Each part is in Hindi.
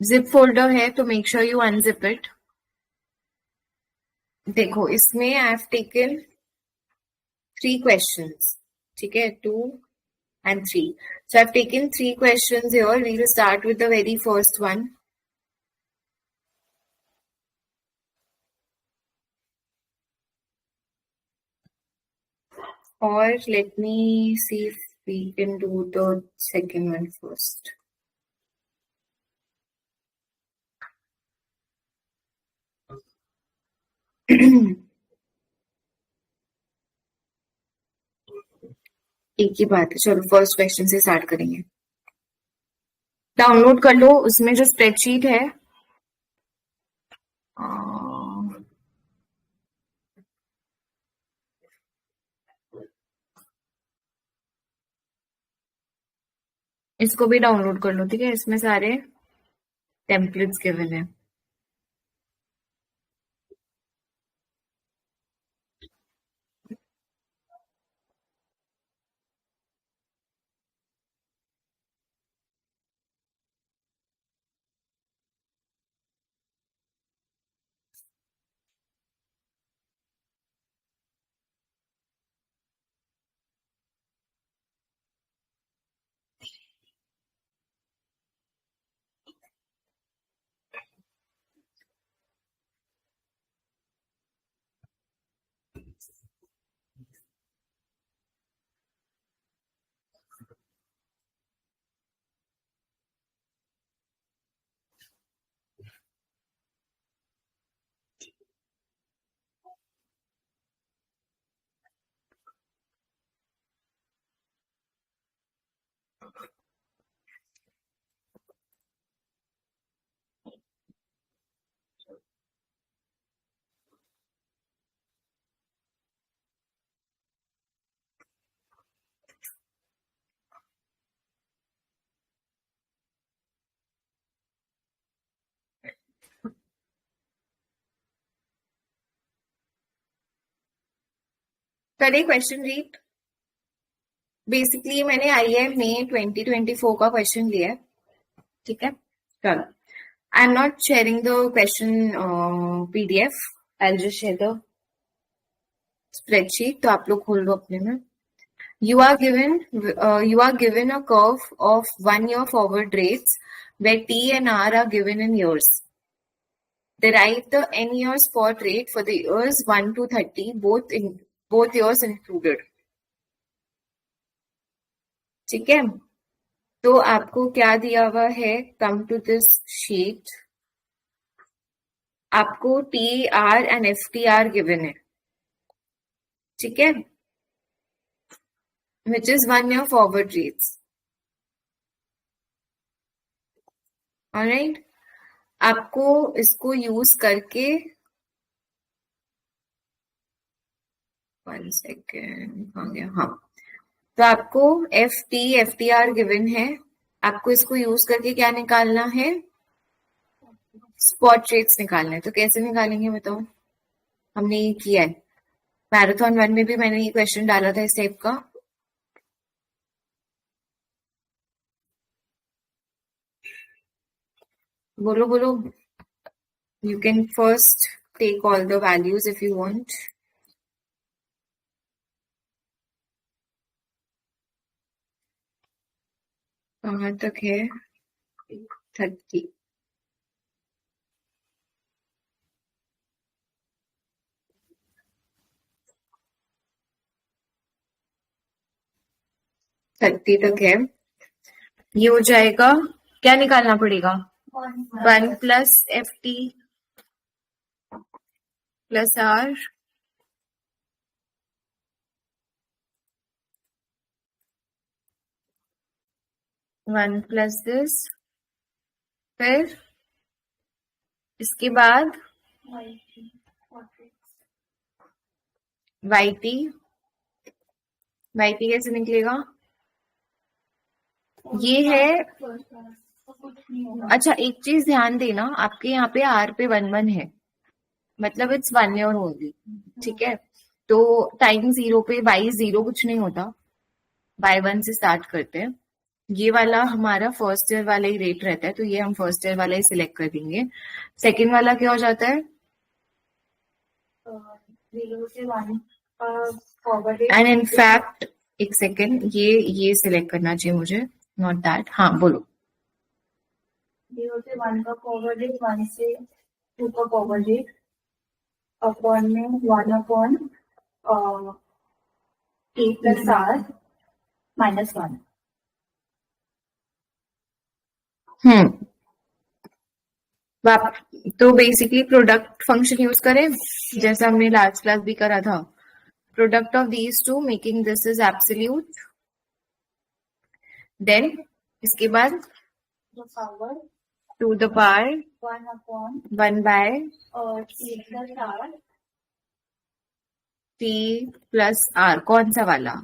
जिप फोल्डर है तो make sure you unzip it. देखो इसमें आई हैव टेकन 3 questions, ठीक है, 2 and 3. So I've taken 3 questions here. We'll start with the very first one. Or let me see if we can do the second one first. एक ही बात है, चलो फर्स्ट क्वेश्चन से स्टार्ट करेंगे। डाउनलोड कर लो, उसमें जो स्प्रेडशीट है इसको भी डाउनलोड कर लो, ठीक है, इसमें सारे टेम्पलेट्स गिवन है। करें क्वेश्चन रीड। बेसिकली मैंने IIM में 2024 का क्वेश्चन लिया है, ठीक है। चलो, I am not sharing the question PDF, I just share the spreadsheet, तो आप लोग खोल लो अपने में। You are given a curve of 1 year forward rates where T and R are given in years. Derive the N-year spot rate for the years 1 to 30, both years included. ठीक है, तो आपको क्या दिया हुआ है, कम टू दिस शीट, आपको TR and FTR गिवन है, ठीक है, which is 1 year forward rates. Alright, आपको इसको यूज करके 1 सेकेंड आ गया, हाँ, तो आपको FTR गिवन है, आपको इसको यूज करके क्या निकालना है, स्पॉट रेट्स निकालना है। तो कैसे निकालेंगे बताओ, हमने ये किया है, मैराथन 1 में भी मैंने ये क्वेश्चन डाला था इस टाइप का। बोलो बोलो, you can first take all the values if you want. कहाँ तक है, 30, तक है, ये हो जाएगा, क्या निकालना पड़ेगा, 1 plus FT plus R one plus this, फिर इसके बाद YT कैसे निकलेगा, ये है। अच्छा एक चीज ध्यान देना, आपके यहाँ पे R पे 1 है, मतलब इट्स 1 year होगी, ठीक है। तो टाइम 0 पे बाई 0 कुछ नहीं होता, बाय 1 से स्टार्ट करते हैं, ये वाला हमारा फर्स्ट ईयर वाला ही रेट रहता है, तो ये हम फर्स्ट ईयर वाला ही सिलेक्ट कर देंगे। सेकंड वाला क्या हो जाता है? 0 से 1 फॉरवर्ड एंड इन फैक्ट, एक सेकेंड, ये सिलेक्ट करना चाहिए मुझे, नॉट दैट। हाँ बोलो। 0 से 1 का फॉरवर्ड रेट, 1 से 2 का फॉरवर्ड रेट, अपॉन में 1/T प्लस आर -1। हम्म वाप तो बेसिकली प्रोडक्ट फंक्शन यूज करें, जैसा हमने लास्ट क्लास भी करा था। Product of these two making this is absolute. Then इसके बाद तो power to the power 1/T 1 by plus R, T plus R. कौन सा वाला?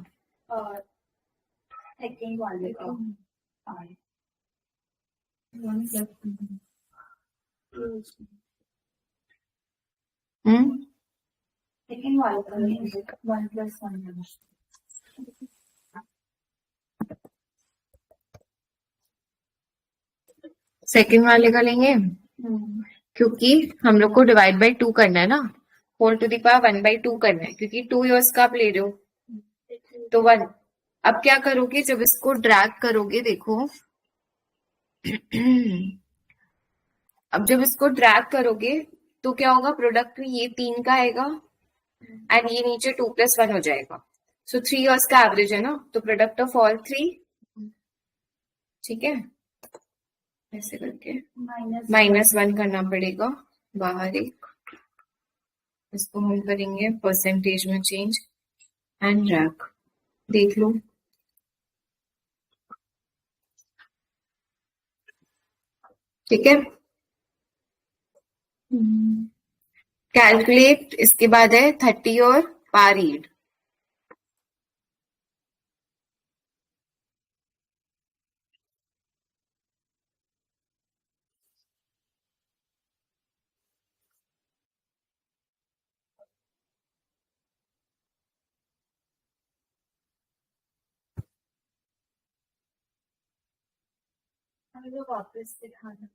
सेकेंड वाले का आर। सेकेंड वाले का 1+1। सेकेंड वाले का लेंगे, क्योंकि हम लोग को डिवाइड बाई 2 करना है ना, होल टू द पावर 1/2 करना है, क्योंकि 2 ईयर्स का आप ले रहे हो तो 1। अब क्या करोगे, जब इसको ड्रैग करोगे, देखो अब जब इसको ड्रैग करोगे तो क्या होगा, प्रोडक्ट में ये 3 का आएगा एंड ये नीचे 2+1 हो जाएगा। सो 3 ईयर्स का एवरेज है ना, तो प्रोडक्ट ऑफ ऑल 3, ठीक है, ऐसे करके -1 करना पड़ेगा बाहर एक। इसको हम करेंगे परसेंटेज में चेंज एंड ड्रैग, देख लो। ठीक है, कैलकुलेट, इसके बाद है 30 और पार ईल्ड। वापस दिखाना।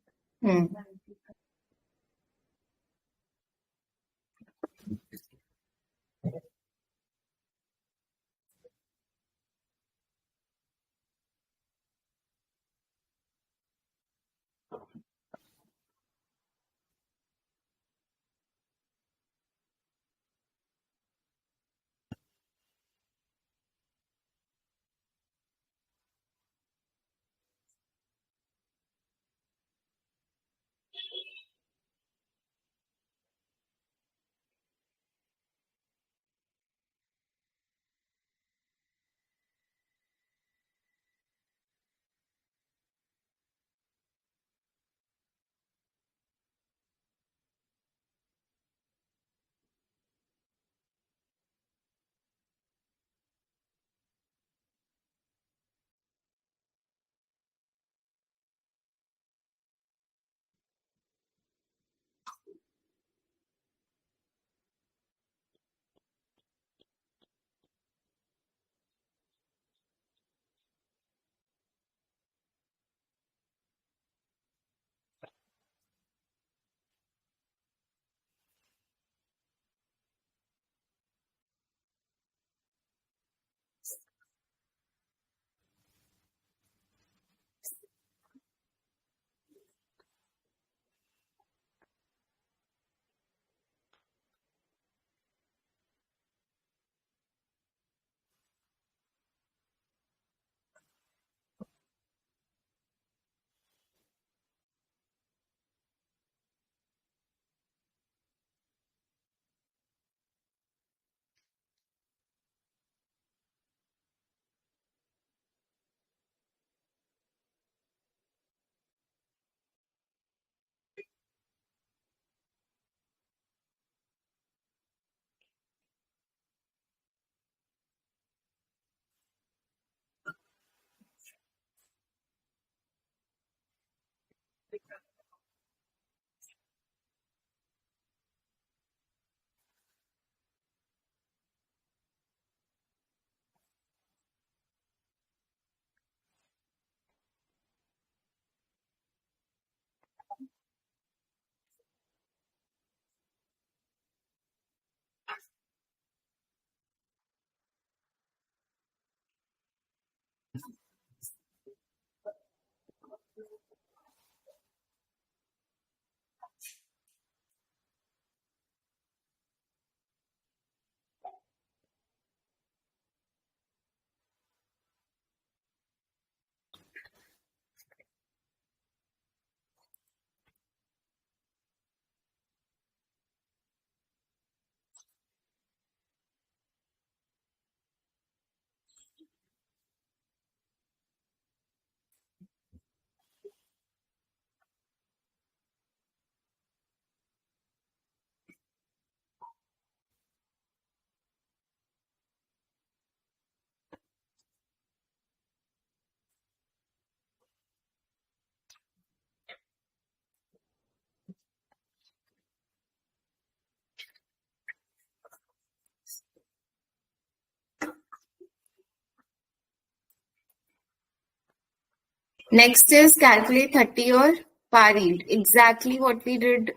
Next is calculate 30 or par yield. Exactly what we did,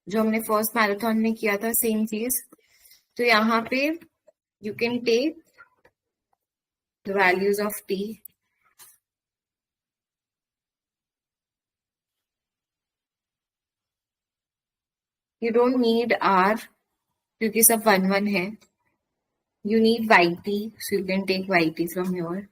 जो हमने फर्स्ट मैराथन में किया था, सेम चीज. तो यहाँ पे you can take the values of t. You don't need r क्योंकि सब 1 1 है. You need yt, so you can take yt from here.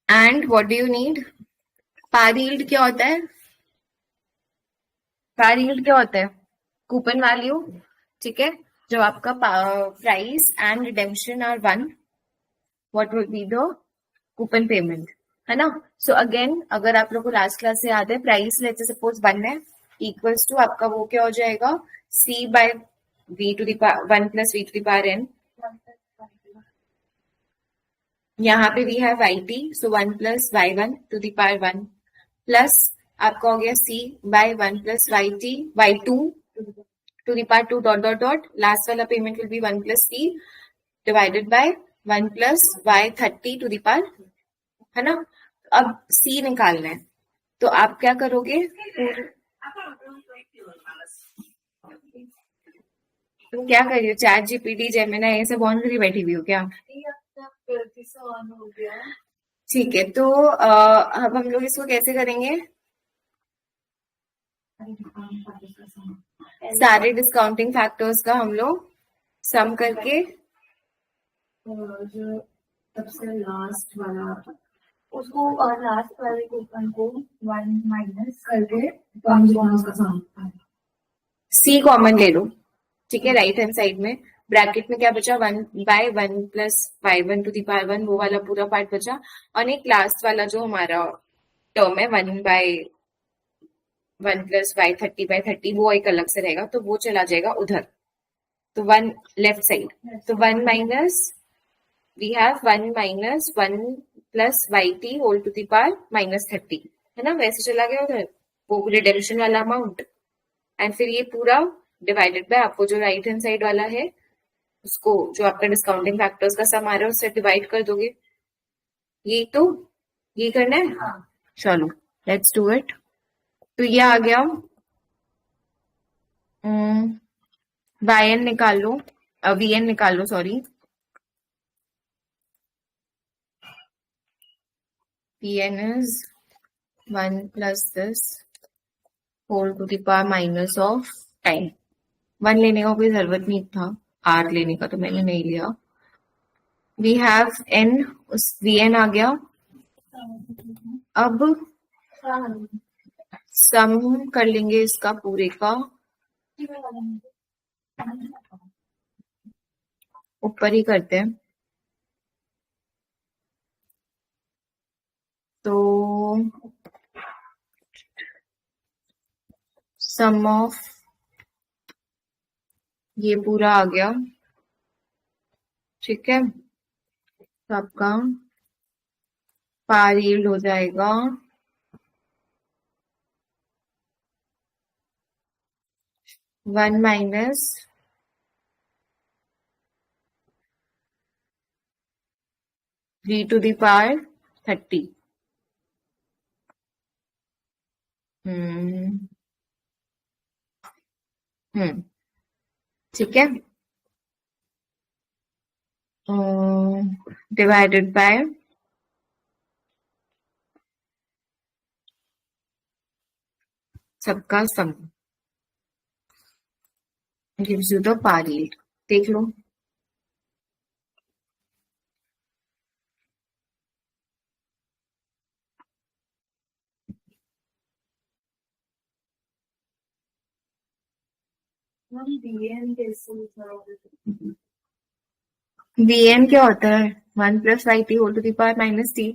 And what do you need? Par yield क्या होता है? Par yield क्या होता है? Coupon value. ठीक है, जब आपका price and redemption are 1, what will be the coupon payment, है ना. सो अगेन, अगर आप लोग को लास्ट क्लास से याद है, प्राइस लेट्स से सपोज 1 है, इक्वल्स टू आपका वो क्या हो जाएगा, c by v to the power 1 plus v to the power n. यहाँ पे we have yt, so 1 plus y1 to the power 1 plus आपका हो गया c by 1 plus yt y2 to the power 2 dot dot dot. Last वाला payment will be 1 plus c divided by 1 plus y30 to the power, है ना. अब c निकालना है, तो आप क्या करोगे, तुम क्या कर रही हो, चैट जीपीटी जेमिनी ये सब ऑन करी बैठी हुई हो क्या? ठीक है, तो अब हम लोग इसको कैसे करेंगे, सारे डिस्काउंटिंग फैक्टर्स का हम लोग सम करके, जो सबसे लास्ट वाला उसको, और लास्ट वाले कूपन को 1 माइनस करके का सम, c कॉमन ले लो. ठीक है, राइट हैंड साइड में ब्रैकेट में क्या बचा, 1 by 1 plus y1 to the power 1, वो वाला पूरा पार्ट बचा. और एक लास्ट वाला जो हमारा टर्म है 1 बाय 1 प्लस y30 बाय 30, वो एक अलग से रहेगा, तो वो चला जाएगा उधर. तो 1 लेफ्ट साइड, तो 1 minus, we have 1 minus 1 plus yt whole to the power minus 30, है ना, वैसे चला गया उधर वो रिडेम्पशन वाला अमाउंट. एंड फिर ये पूरा डिवाइडेड बाय आपको जो राइट हैंड साइड वाला है, उसको जो आपका डिस्काउंटिंग फैक्टर्स का सम आ रहा है उससे डिवाइड कर दोगे. ये तो ये करना है. चलो लेट्स डू इट. तो ये आ गया, yn निकाल लो, vn निकाल लो, sorry, pn is 1 plus this whole to the power minus of time. 1 लेने का कोई जरूरत नहीं था, r लेने का, तो मैंने नहीं लिया. वी हैव n, उस vn आ गया. अब सम कर लेंगे इसका पूरे का, ऊपर ही करते हैं. तो सम ऑफ ये पूरा आ गया. ठीक है, तो आपका पार यील्ड हो जाएगा 1 minus v to the power 30. ठीक है, डिवाइडेड बाय सबका sum gives you the par yield. देख लो, vn क्या होता है, 1 plus yt whole to the power minus t.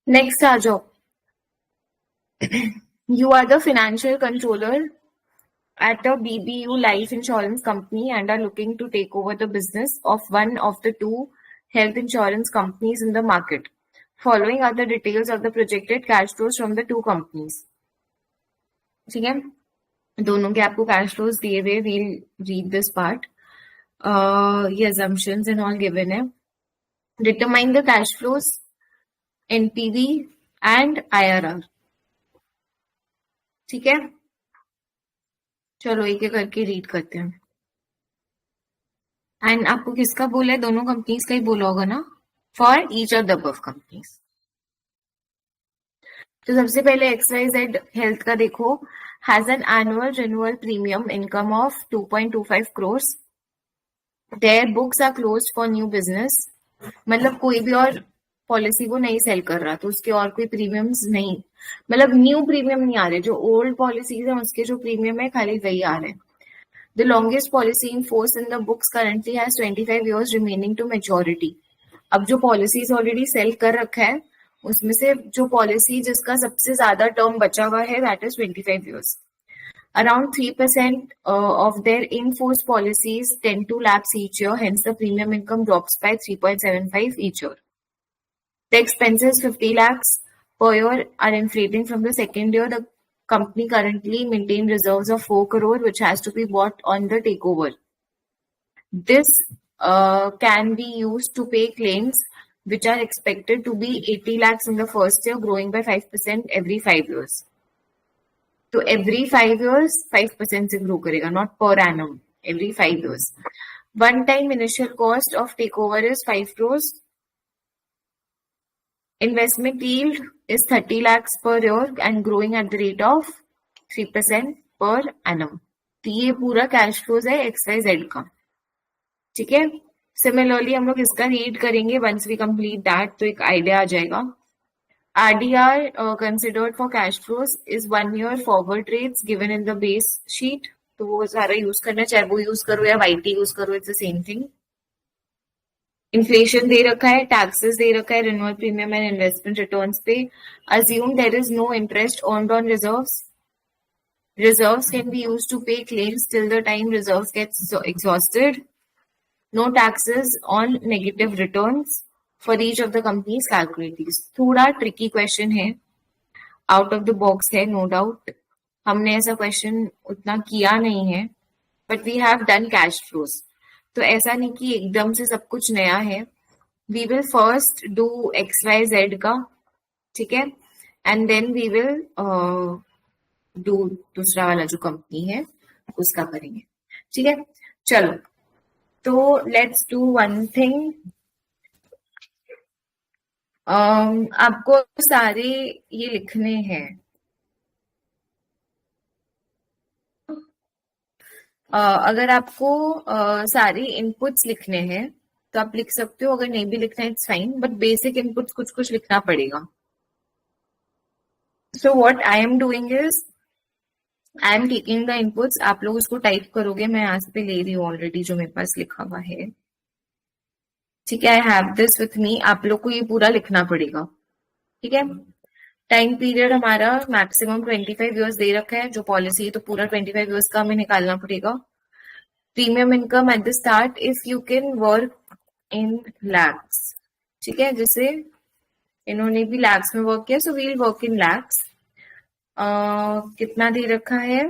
Next आ जाओ. You are the financial controller at a BBU life insurance company and are looking to take over the business of one of the two health insurance companies in the market. Following are the details of the projected cash flows from the two companies. ठीक है, दोनों के आपको cash flows दिए हुए. We'll read this part. ये assumptions and all given है. Determine the cash flows, NPV and IRR. ठीक है, चलो एक एक करके रीड करते हैं. एंड आपको किसका बोला है? दोनों कंपनीज का ही बोला होगा ना, for each of the above companies. तो सबसे पहले XYZ हेल्थ का देखो, has an annual renewal premium income of 2.25 crores. Their books are closed for new business. मतलब कोई भी और पॉलिसी वो नहीं सेल कर रहा, तो उसके और कोई प्रीमियम्स नहीं, मतलब न्यू प्रीमियम नहीं आ रहे. जो ओल्ड पॉलिसीज है उसके जो प्रीमियम है खाली वही आ रहे. The longest policy in force in the books currently has 25 years remaining to maturity. अब जो पॉलिसीज ऑलरेडी सेल कर रखा है उसमें से जो पॉलिसी जिसका सबसे ज्यादा टर्म बचा हुआ है that is 25 years. Around 3% of their in-force policies tend to lapse each year, hence the premium income drops by 3.75 each year. The expenses 50 lakhs per year are inflating from the second year. The company currently maintain reserves of 4 crore which has to be bought on the takeover. This can be used to pay claims which are expected to be 80 lakhs in the first year, growing by 5% every 5 years. So every 5 years 5% से grow करेगा, not per annum, every 5 years. One time initial cost of takeover is 5 crores. Investment yield is 30 lakhs per year and growing at the rate of 3% per annum. तो ये पूरा कैश फ्लोज है XYZ का. ठीक है, सिमिलरली हम लोग इसका रीड करेंगे. वंस वी कंप्लीट दैट तो एक आइडिया आ जाएगा. RDR considered for cash flows is 1 year forward rates given in the base sheet. तो वो सारा यूज करना, चाहे वो यूज करो या YT यूज करो, it's the same thing. Inflation दे रखा है, टैक्सेस दे रखा है, renewal premium and investment returns पे. Assume there is no interest earned on reserves. Reserves can be used to pay claims till the time reserves gets exhausted. No taxes on negative returns for each of the companies calculated. थोड़ा ट्रिकी क्वेश्चन है, आउट ऑफ द बॉक्स है, नो डाउट. हमने ऐसा क्वेश्चन उतना किया नहीं है, but we have done cash flows. तो ऐसा नहीं कि एकदम से सब कुछ नया है. We will first do XYZ का, ठीक है, and then we will do दूसरा वाला जो कंपनी है उसका करेंगे. ठीक है, चलो तो लेट्स डू वन थिंग. आपको सारे ये लिखने हैं. अगर आपको सारे इनपुट्स लिखने हैं तो आप लिख सकते हो, अगर नहीं भी लिखना है it's fine, but basic inputs कुछ कुछ लिखना पड़ेगा. So what I am doing is I am taking the inputs. आप लोग उसको टाइप करोगे, मैं यहाँ पे ले रही हूँ ऑलरेडी जो मेरे पास लिखा हुआ है. ठीक है, I have this with me. आप लोग को ये पूरा लिखना पड़ेगा. ठीक है, टाइम पीरियड हमारा मैक्सिमम 25 इयर्स दे रखा है. जो पॉलिसी है तो पूरा 25 इयर्स का हमें निकालना पड़ेगा. Premium income at the start if you can work in lakhs. ठीक है, जैसे इन्होंने भी लैक्स में वर्क किया, so we'll work in lakhs. कितना दे रखा है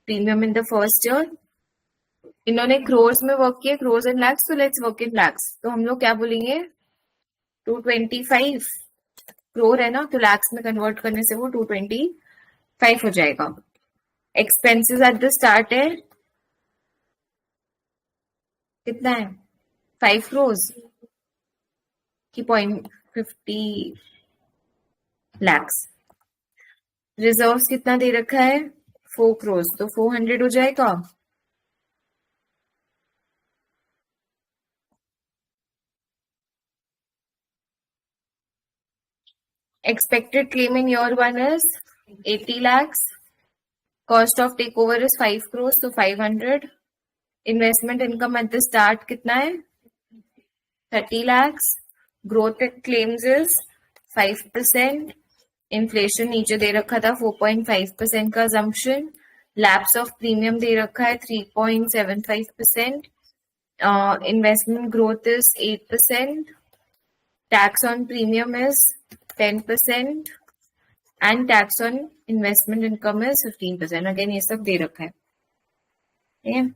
premium in the first year? इन्होंने क्रोर्स में वर्क किया, क्रोर्स इन लैक्स, तो लेट्स वर्क इन लैक्स. तो हम लोग क्या बोलेंगे, 225 क्रोर है ना, तो लैक्स में कन्वर्ट करने से वो 225 हो जाएगा. एक्सपेंसेस एट द स्टार्ट है कितना है, 5 क्रोर्स की 0.50 लैक्स. रिजर्व्स कितना दे रखा है, 4 क्रोर्स, तो 400 हो जाएगा. Expected claim in year 1 is 80 lakhs. Cost of take over is 5 crores, तो 500. Investment income at the start कितना है? 30 lakhs. Growth claims is 5%. Inflation नीचे दे रखा था 4.5% का assumption. लैप्स ऑफ प्रीमियम दे रखा है 3.75%. Investment growth is 8%. Tax on premium is 10%. And tax on investment income is 15%. Again, ये सब दे रखा है. Yeah.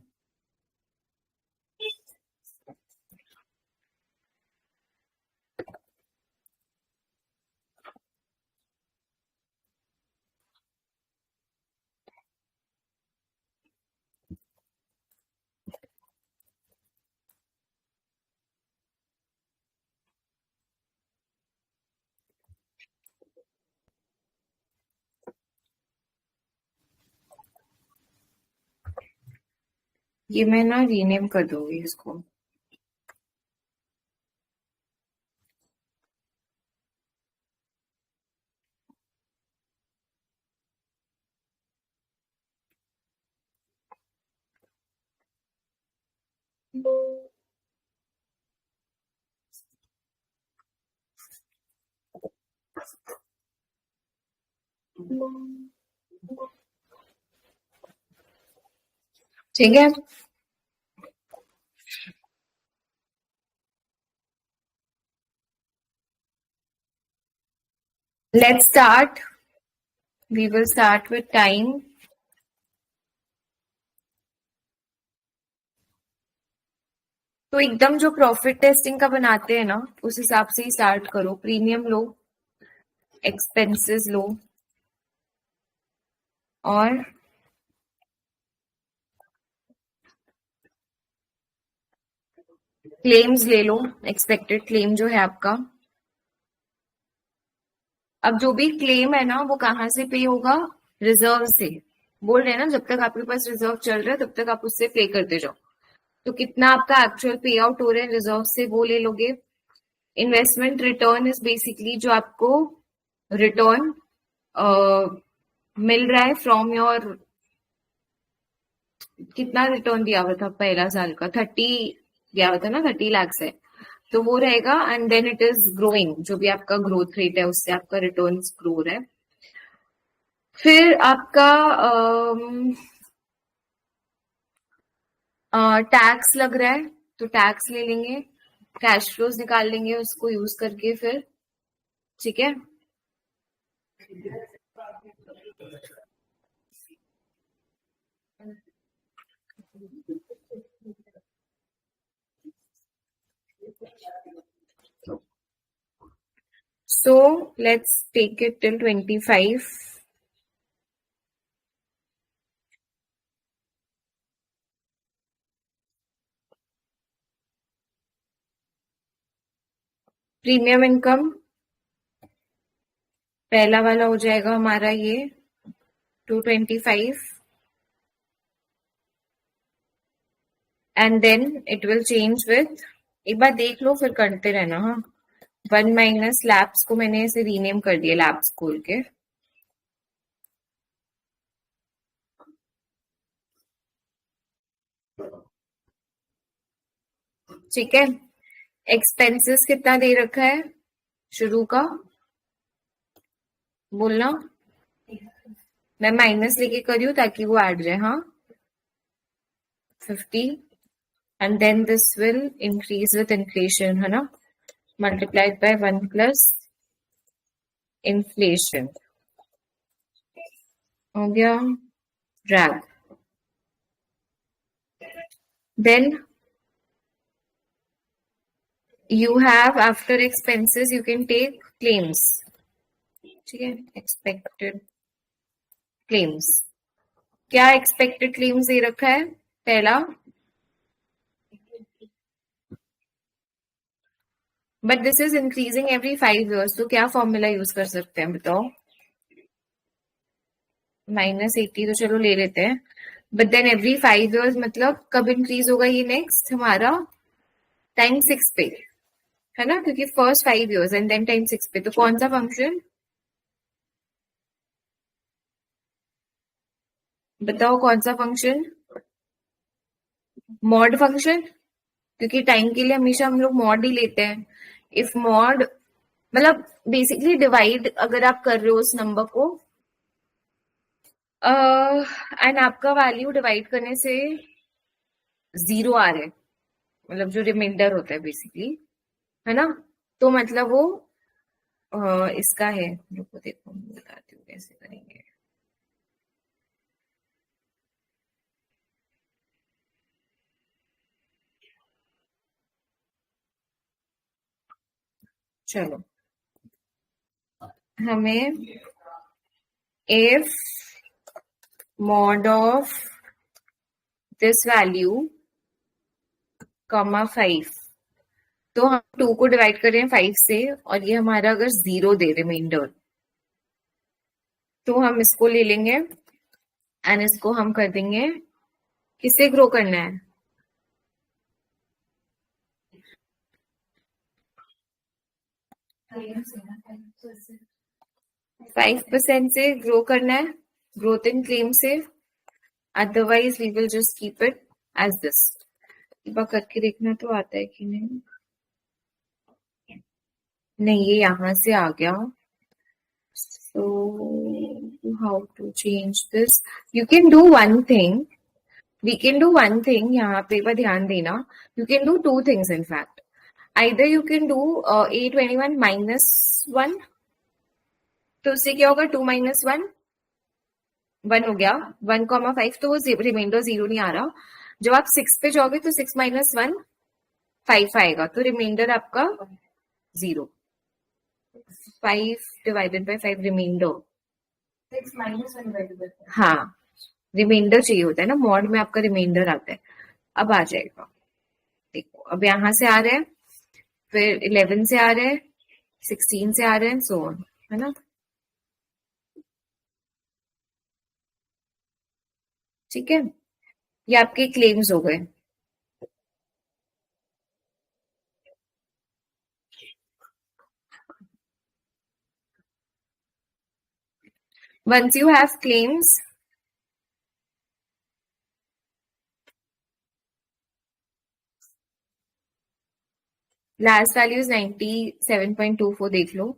ये मैं ना रीनेम कर दूंगी इसको. ठीक है. Let's start. We will start with time. तो एकदम जो प्रॉफिट टेस्टिंग का बनाते हैं ना, उस हिसाब से ही स्टार्ट करो. प्रीमियम लो, एक्सपेंसेस लो, और क्लेम्स ले लो. एक्सपेक्टेड क्लेम जो है आपका. अब जो भी क्लेम है ना, वो कहाँ से पे होगा? रिजर्व से. बोल रहे हैं ना, जब तक आपके पास रिजर्व चल रहा है तब तक आप उससे पे करते जाओ. तो कितना आपका एक्चुअल पे आउट हो रहा है रिजर्व से, वो ले लोगे. इन्वेस्टमेंट रिटर्न इज बेसिकली जो आपको रिटर्न मिल रहा है फ्रॉम योर. कितना रिटर्न दिया हुआ था पहला साल का? 30 दिया हुआ था ना, 30 lakhs है. तो वो रहेगा. And then it is growing. जो भी आपका ग्रोथ रेट है उससे आपका रिटर्न ग्रो है. फिर आपका टैक्स लग रहा है, तो टैक्स ले लेंगे. कैश फ्लोज निकाल लेंगे उसको यूज करके फिर. ठीक है. So let's take it till 25. Premium income पहला वाला हो जाएगा हमारा ये 225. And then it will change with. एक बार देख लो फिर करते रहना. हाँ, 1 माइनस लैब्स को मैंने इसे रीनेम कर दिया लैब्स खोल के. ठीक है. एक्सपेंसेस कितना दे रखा है शुरू का? बोलना. मैं माइनस लेके करी हूँ ताकि वो ऐड जाए. हाँ, 50. And then this will increase with inflation, है ना, मल्टीप्लाइड बाय 1 प्लस इन्फ्लेशन. हो गया drag. Then you have after expenses you can take claims. ठीक है. expected claims. क्या expected claims दे रखा है? पहला, but this is increasing every 5 years. तो क्या फॉर्मूला यूज कर सकते हैं बताओ? -80 तो चलो ले लेते हैं. बट देन एवरी 5 years मतलब कब इंक्रीज होगा ये? नेक्स्ट हमारा टाइम 6 पे, है ना, क्योंकि first 5 years and then time 6 पे. तो कौन सा फंक्शन? बताओ कौन सा फंक्शन? मॉड फंक्शन, क्योंकि टाइम के लिए हमेशा हम लोग मॉड ही लेते हैं। इफ मॉड मतलब बेसिकली डिवाइड अगर आप कर रहे हो उस नंबर को एंड आपका वैल्यू डिवाइड करने से जीरो आ रहा है, मतलब जो रिमाइंडर होता है बेसिकली, है ना, तो मतलब वो इसका है। रुको देखो मैं बताती हूँ कैसे करेंगे। चलो, हमें if mod of this value comma 5, तो हम 2 को डिवाइड कर रहे हैं 5 से, और ये हमारा अगर 0 दे रिमाइंडर, तो हम इसको ले लेंगे एंड इसको हम कर देंगे, किससे ग्रो करना है? 5% से ग्रो करना है, ग्रोथ इन क्लेम से, otherwise we will just keep it as this. एक बार करके देखना तो आता है कि नहीं। नहीं, ये यहां से आ गया। So how to change this? You can do one thing. We can do one thing. यहाँ पे एक बार ध्यान देना। You can do two things in fact. Either you can do A21 minus 1. तो उससे क्या होगा? 2 minus 1 1 हो गया। 1,5 तो वो रिमाइंडर 0 नहीं आ रहा। जब आप 6 पे जाओगे तो 6 minus 1 5 आएगा, तो रिमाइंडर आपका 0। 5 divided by 5 reminder. 6 minus 1 divided by 5. हाँ, रिमाइंडर चाहिए होता है ना, मॉड में आपका रिमाइंडर आता है। अब आ जाएगा, देखो अब यहां से आ रहा है, फिर 11 से आ रहा है, 16 से आ रहा है, सो ऑन, है ना। ठीक है, ये आपके क्लेम्स हो गए। Once you have claims, last value is 97.24, देख लो।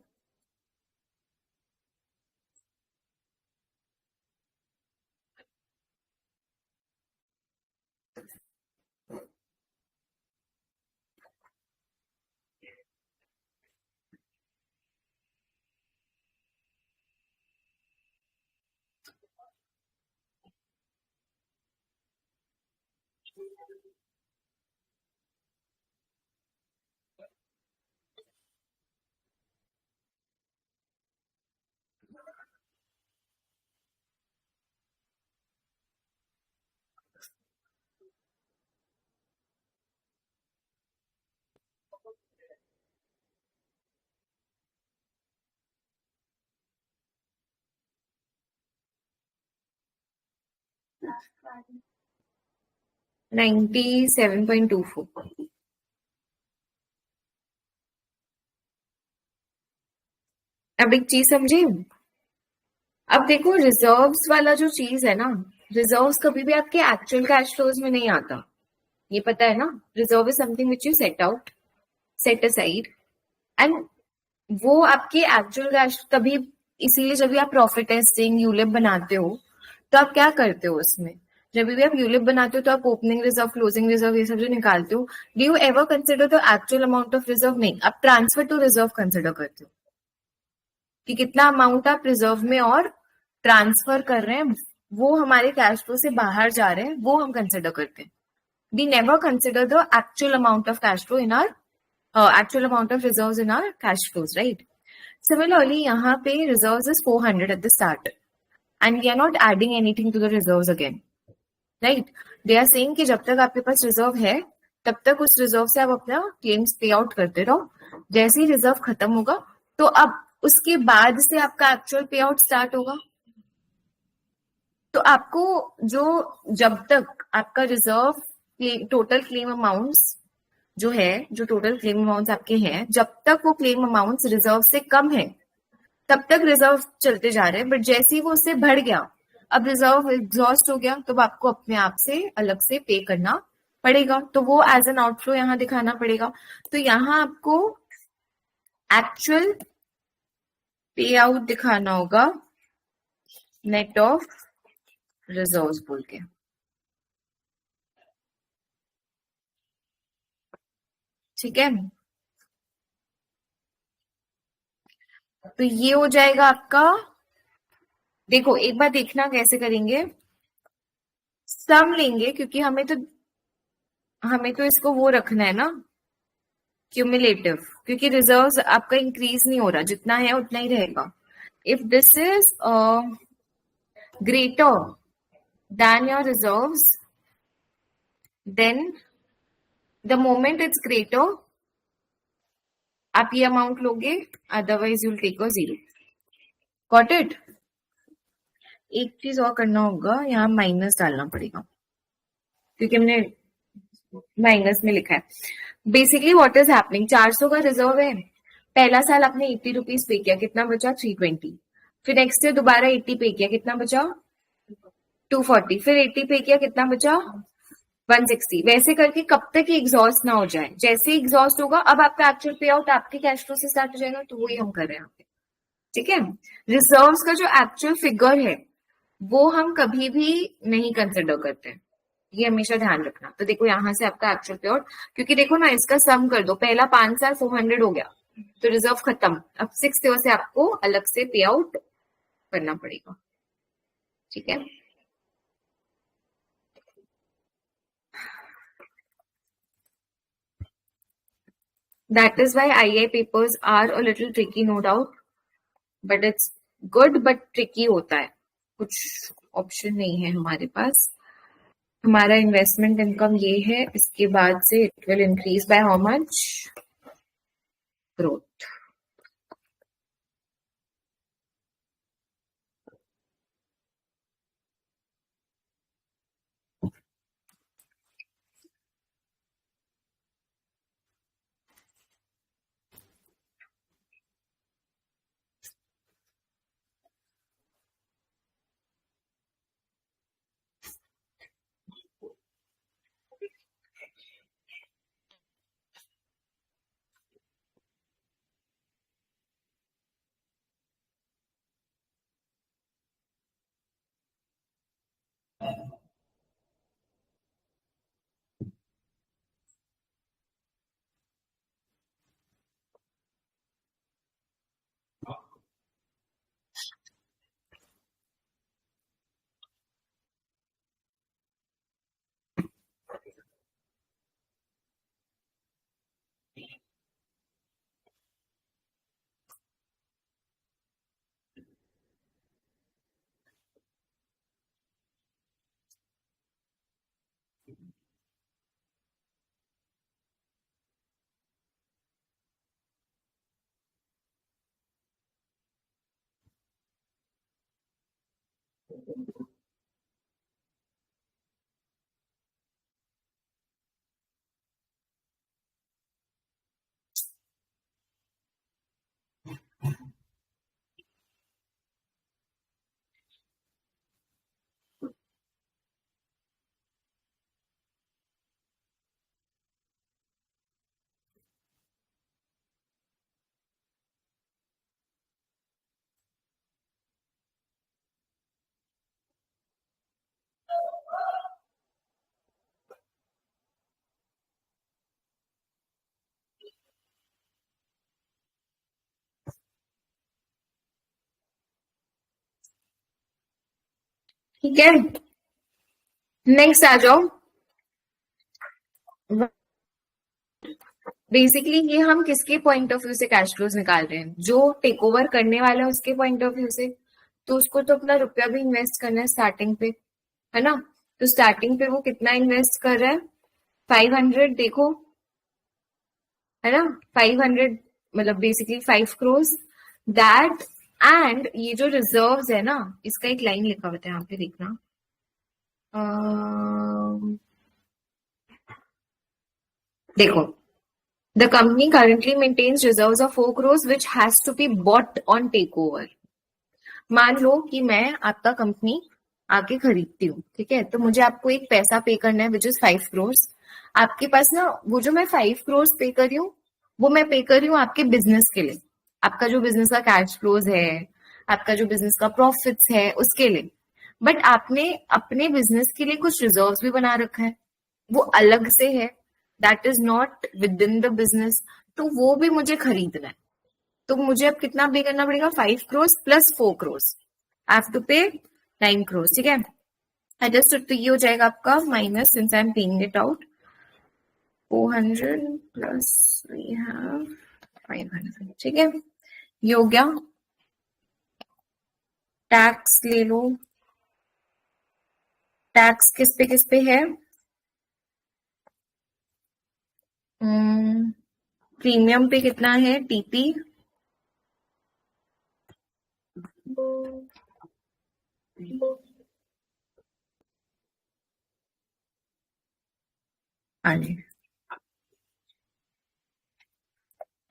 Last value. 97.24। अब एक चीज समझे। अब देखो रिजर्व्स वाला जो चीज है ना, रिजर्व्स कभी भी आपके एक्चुअल कैश फ्लोज में नहीं आता, ये पता है ना। Reserve is something which you set out, set aside, and वो आपके एक्चुअल कैश तभी, इसीलिए जब भी आप प्रॉफिट टेस्टिंग यूलिप बनाते हो तो आप क्या करते हो उसमें, जब भी आप यूलिप बनाते हो तो आप ओपनिंग रिजर्व, क्लोजिंग रिजर्व, ये सब जो निकालते हो, do you ever consider the actual amount of reserve? नहीं, आप ट्रांसफर टू रिजर्व कंसिडर करते हो कि कितना अमाउंट आप रिजर्व में और ट्रांसफर कर रहे हैं, वो हमारे कैश फ्लो से बाहर जा रहे हैं, वो हम कंसिडर करते हैं। We never consider the actual amount of cash flow in our actual amount of reserves in our cash flows, right? Similarly, यहाँ पे reserves is 400 at the start, and we are not adding anything to the reserves again, right? They are saying कि जब तक आपके पास रिजर्व है तब तक उस रिजर्व से आप अपना क्लेम्स पे आउट करते रहो। जैसे ही रिजर्व खत्म होगा तो अब उसके बाद से आपका एक्चुअल पे आउट स्टार्ट होगा। तो आपको जो, जब तक आपका रिजर्व टोटल क्लेम अमाउंट्स जो है, जो टोटल क्लेम अमाउंट्स आपके हैं, जब तक वो क्लेम अमाउंट्स रिजर्व से कम है तब तक रिजर्व चलते जा रहे हैं, बट जैसे ही वो उससे बढ़ गया अब रिजर्व एग्जॉस्ट हो गया तो आपको अपने आप से अलग से पे करना पड़ेगा, तो वो एज एन आउटफ्लो यहाँ दिखाना पड़ेगा। तो यहाँ आपको एक्चुअल पे आउट दिखाना होगा नेट ऑफ रिजर्व्स बोल के। ठीक है, तो ये हो जाएगा आपका। देखो एक बार देखना कैसे करेंगे, सम लेंगे क्योंकि हमें तो इसको वो रखना है ना क्यूमुलेटिव, क्योंकि रिजर्व्स आपका इंक्रीज नहीं हो रहा, जितना है उतना ही रहेगा। If this is greater than your reserves, then the moment it's greater आप ये अमाउंट लोगे, otherwise you'll take a zero. Got it. एक चीज और करना होगा, यहाँ माइनस डालना पड़ेगा क्योंकि हमने माइनस में लिखा है। बेसिकली व्हाट इज हैपनिंग, 400 का रिजर्व है, पहला साल आपने 80 रुपीज पे किया, कितना बचा 320, फिर नेक्स्ट ईयर दोबारा 80 पे किया, कितना बचा 240, फिर 80 पे किया, कितना बचा 160। वैसे करके कब तक ये एग्जॉस्ट ना हो जाए, जैसे एग्जॉस्ट होगा अब आपका एक्चुअल पे आउट आपके कैश फ्लो से स्टार्ट हो जाएगा, तो वही हम कर रहे हैं यहाँ पे। ठीक है, रिजर्व्स का जो एक्चुअल फिगर है वो हम कभी भी नहीं कंसिडर करते, ये हमेशा ध्यान रखना। तो देखो यहाँ से आपका एक्चुअल पे आउट, क्योंकि देखो ना इसका सम कर दो, पहला 5 साल 400 हो गया तो रिजर्व खत्म, अब 6 ईयर से आपको अलग से पे आउट करना पड़ेगा। ठीक है, that is why II papers are a little tricky, no doubt, but it's good, but tricky होता है, कुछ ऑप्शन नहीं है हमारे पास। हमारा इन्वेस्टमेंट इनकम ये है, इसके बाद से it will increase by how much, growth. ठीक है, नेक्स्ट आ जाओ। बेसिकली ये हम किसके पॉइंट ऑफ व्यू से कैश फ्लोज निकाल रहे हैं, जो टेक ओवर करने वाला है उसके पॉइंट ऑफ व्यू से। तो उसको तो अपना रुपया भी इन्वेस्ट करना है स्टार्टिंग पे, है ना। तो स्टार्टिंग पे वो कितना इन्वेस्ट कर रहा है, 500, देखो है ना, 500 मतलब बेसिकली 5 crores दैट। एंड ये जो रिजर्व्स है ना, इसका एक लाइन लिखा हुआ था यहाँ पे, देखना। देखो, the company currently maintains reserves of 4 crores which has to be bought on takeover। मान लो कि मैं आपका कंपनी आके खरीदती हूँ, ठीक है। तो मुझे आपको एक पैसा पे करना है विच इज 5 crores। आपके पास ना वो जो मैं 5 crores पे कर रही हूँ, वो मैं पे कर रही हूँ आपके बिजनेस के लिए। आपका जो बिजनेस का कैश फ्लोज है, आपका जो बिजनेस का प्रॉफिट्स है, उसके लिए। बट आपने अपने बिजनेस के लिए कुछ रिजर्व्स भी बना रखा है, वो अलग से है, that is not with in the business. तो वो भी मुझे खरीदना है। तो मुझे अब कितना पे करना पड़ेगा? 5 crores plus 4 crores। I have to pay 9 crores, ठीक है। अंडरस्टूड। तो ये हो जाएगा आपका minus, since I am paying it out, 400 plus we have 500, ठीक है। ये हो गया। टैक्स ले लो। टैक्स किस पे है? प्रीमियम पे कितना है? टीपी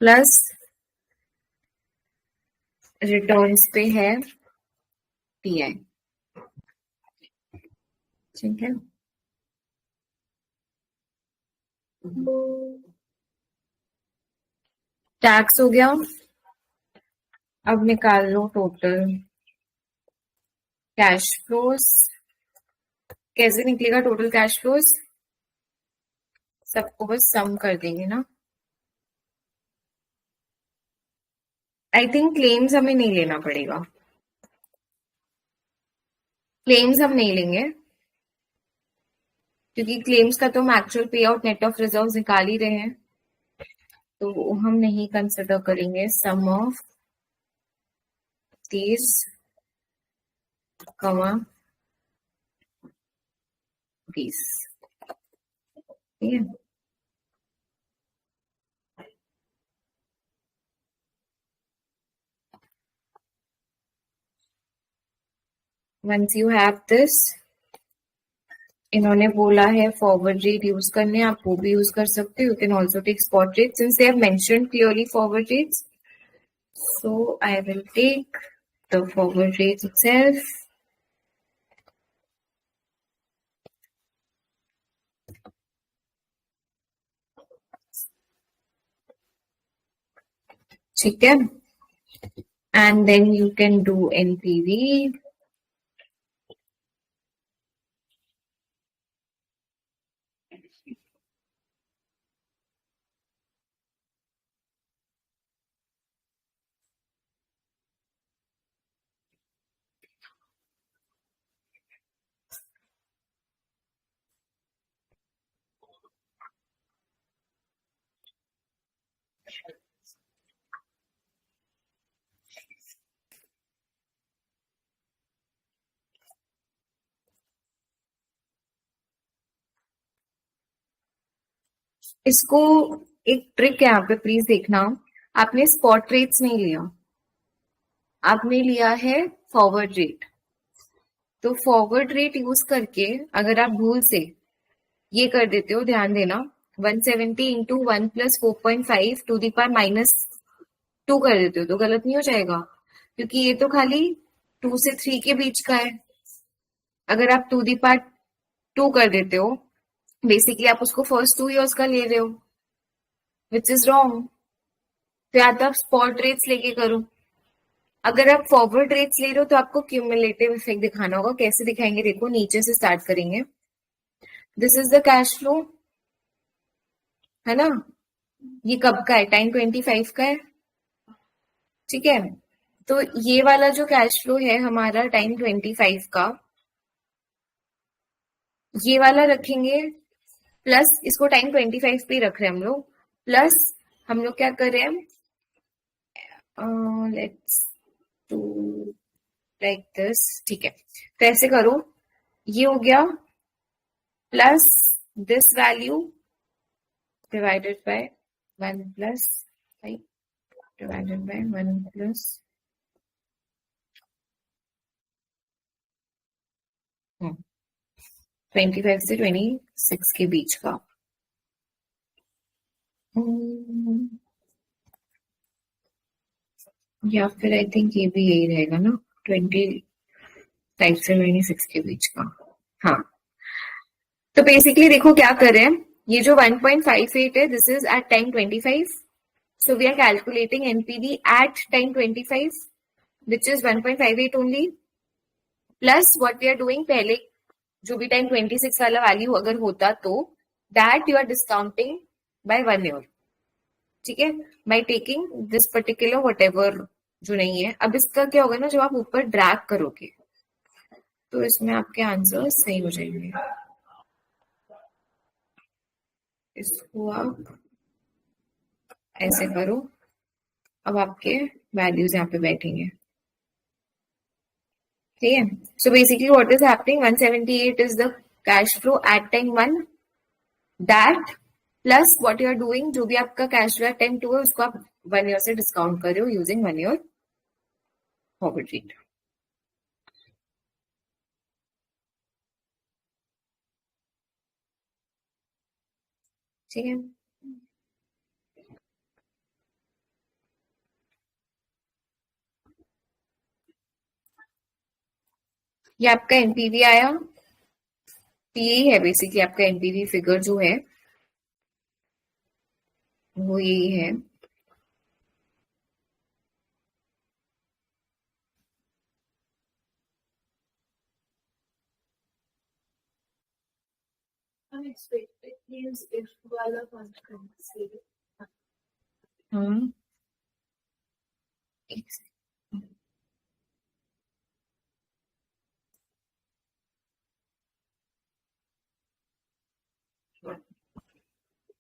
प्लस रिटर्न्स पे है टीआई, ठीक है। टैक्स हो गया। अब निकाल लो टोटल कैश फ्लोज। कैसे निकलेगा टोटल कैश फ्लोज? सबको बस सम कर देंगे ना। आई थिंक क्लेम्स हमें नहीं लेना पड़ेगा, क्लेम्स हम नहीं लेंगे, क्योंकि क्लेम्स का तो हम एक्चुअल पे आउट नेट ऑफ रिजर्व निकाल ही रहे हैं, तो हम नहीं कंसिडर करेंगे सम ऑफ दीज कमा दीज, ठीक है। वंस यू हैव दिस, इन्होंने बोला है फॉरवर्ड रेट यूज करने, आप वो भी यूज कर सकते हो। You can also take spot rate since they have mentioned clearly forward rates, so I will take the forward rate itself. ठीक है, and then you can do NPV. इसको एक ट्रिक है यहाँ पे, प्लीज देखना। आपने स्पॉट रेट्स नहीं लिया, आपने लिया है फॉरवर्ड रेट। तो फॉरवर्ड रेट यूज करके अगर आप भूल से ये कर देते हो, ध्यान देना, 170 into 1 plus 4.5 to the power -2 कर देते हो, तो गलत नहीं हो जाएगा? क्योंकि ये तो खाली 2 से 3 के बीच का है। अगर आप टू दी पावर 2 कर देते हो, बेसिकली आप उसको फर्स्ट 2 ईयर्स का ले रहे हो, विच इज रॉन्ग। तो या तो आप स्पॉट रेट्स लेके करो। अगर आप फॉरवर्ड रेट्स ले रहे हो तो आपको क्यूमुलेटिव इफेक्ट दिखाना होगा। कैसे दिखाएंगे? देखो, नीचे से स्टार्ट करेंगे। This is the cash flow, है ना। ये कब का है? टाइम 25 का है, ठीक है। तो ये वाला जो कैश फ्लो है हमारा टाइम 25 का, ये वाला रखेंगे, प्लस इसको टाइम 25 पे ही रख रहे हैं हम लोग, प्लस हम लोग क्या कर रहे हैं, लेट्स डू लाइक दिस, ठीक है। तो ऐसे करो, ये हो गया plus this value divided by 1 plus 5 divided by 1 plus 25 से 26 के बीच का। या फिर आई थिंक ये भी यही रहेगा ना, 20 5 से 26 के बीच का। हाँ, तो बेसिकली देखो क्या करें, ये जो 1.58 है this is at time 25, so we are calculating NPV at time 25 which is 1.58 only plus what we are doing पहले जो भी टाइम 26 वाला वैल्यू अगर होता तो that you are discounting by 1 year, ठीक है, by taking this particular whatever जो नहीं है। अब इसका क्या होगा ना, जब आप ऊपर ड्रैग करोगे तो इसमें आपके आंसर सही हो जाएंगे। इसको आप ऐसे करो, अब आपके वैल्यूज यहाँ पे बैठेंगे, ठीक है। So basically what is happening, 178 is the cash flow at time 1, that plus what you are doing, जो भी आपका कैश फ्लो एट टाइम 2 है उसको आप 1 ईयर से डिस्काउंट कर रहे हो यूजिंग 1 ईयर फॉरवर्ड रेट, ठीक है। ये आपका एनपीवी आया, यही है बेसिकली आपका एनपीवी फिगर जो है वो यही है। Unexpected means if वाला function से हाँ,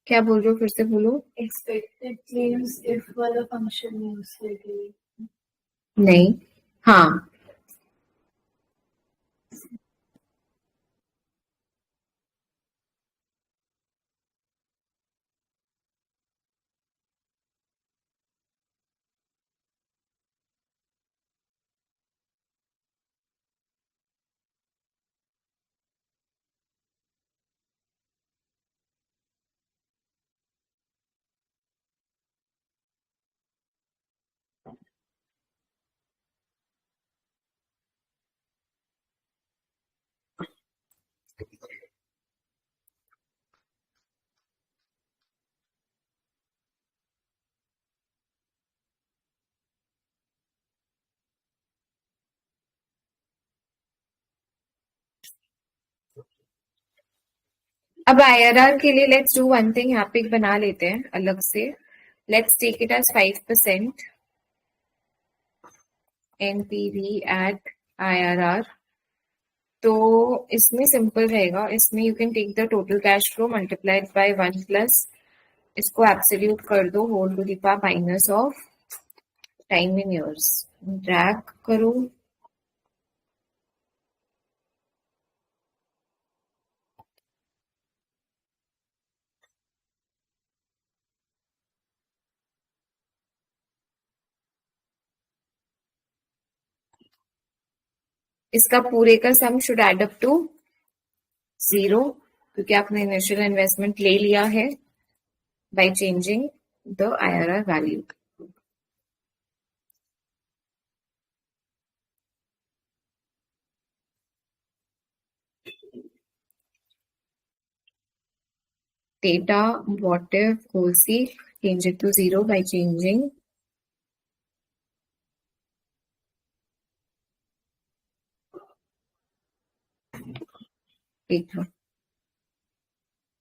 क्या बोल रहे हो, फिर से बोलो। expected claims if वाला function use करके नहीं, हाँ, अब आईआरआर के लिए लेट्स डू वन थिंग, यहाँ पे एक बना लेते हैं अलग से, let's take it as 5% NPV at IRR. तो इसमें सिंपल रहेगा, इसमें you can take the total cash flow multiplied by 1 plus इसको एब्सोल्यूट कर दो whole to the power minus of time in years, drag करो, इसका पूरे का sum should add up to 0 क्योंकि आपने इनिशियल इन्वेस्टमेंट ले लिया है by changing the IRR value. Data what if Cozy change it to 0 by changing data,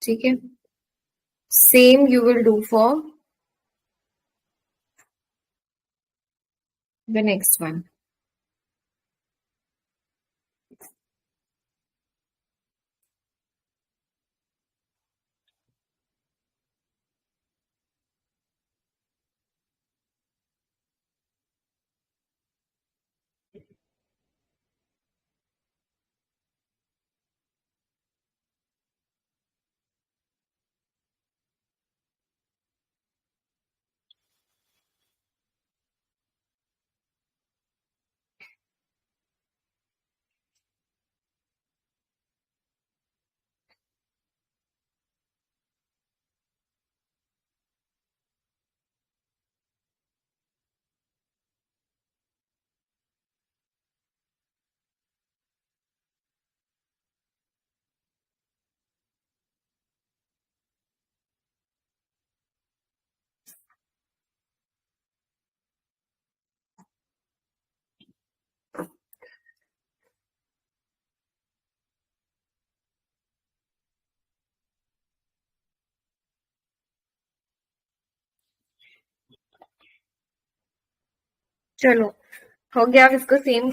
ठीक है। Same you will do for the next one. चलो हो गया। अब इसको सेम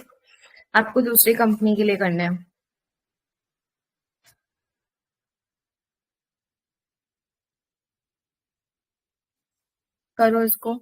आपको दूसरी कंपनी के लिए करना है। करो इसको।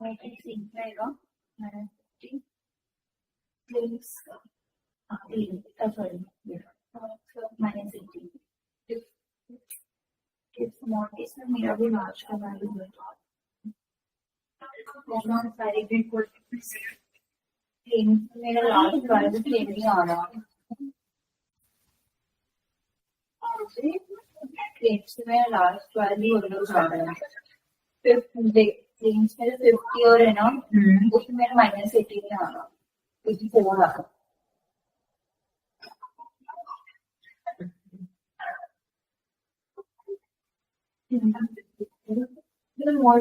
रहेगा -18 मेरा भी लास्ट का वैल्यू है। मेरा लास्ट वैल्यू प्लेन नहीं आ रहा। प्लेन से मेरा लास्ट वैल्यू अलग आ रहा है। फिर प्लेन्स में 50 और है ना, उसमें मेरा -18 आ रहा, 84 आ रहा। more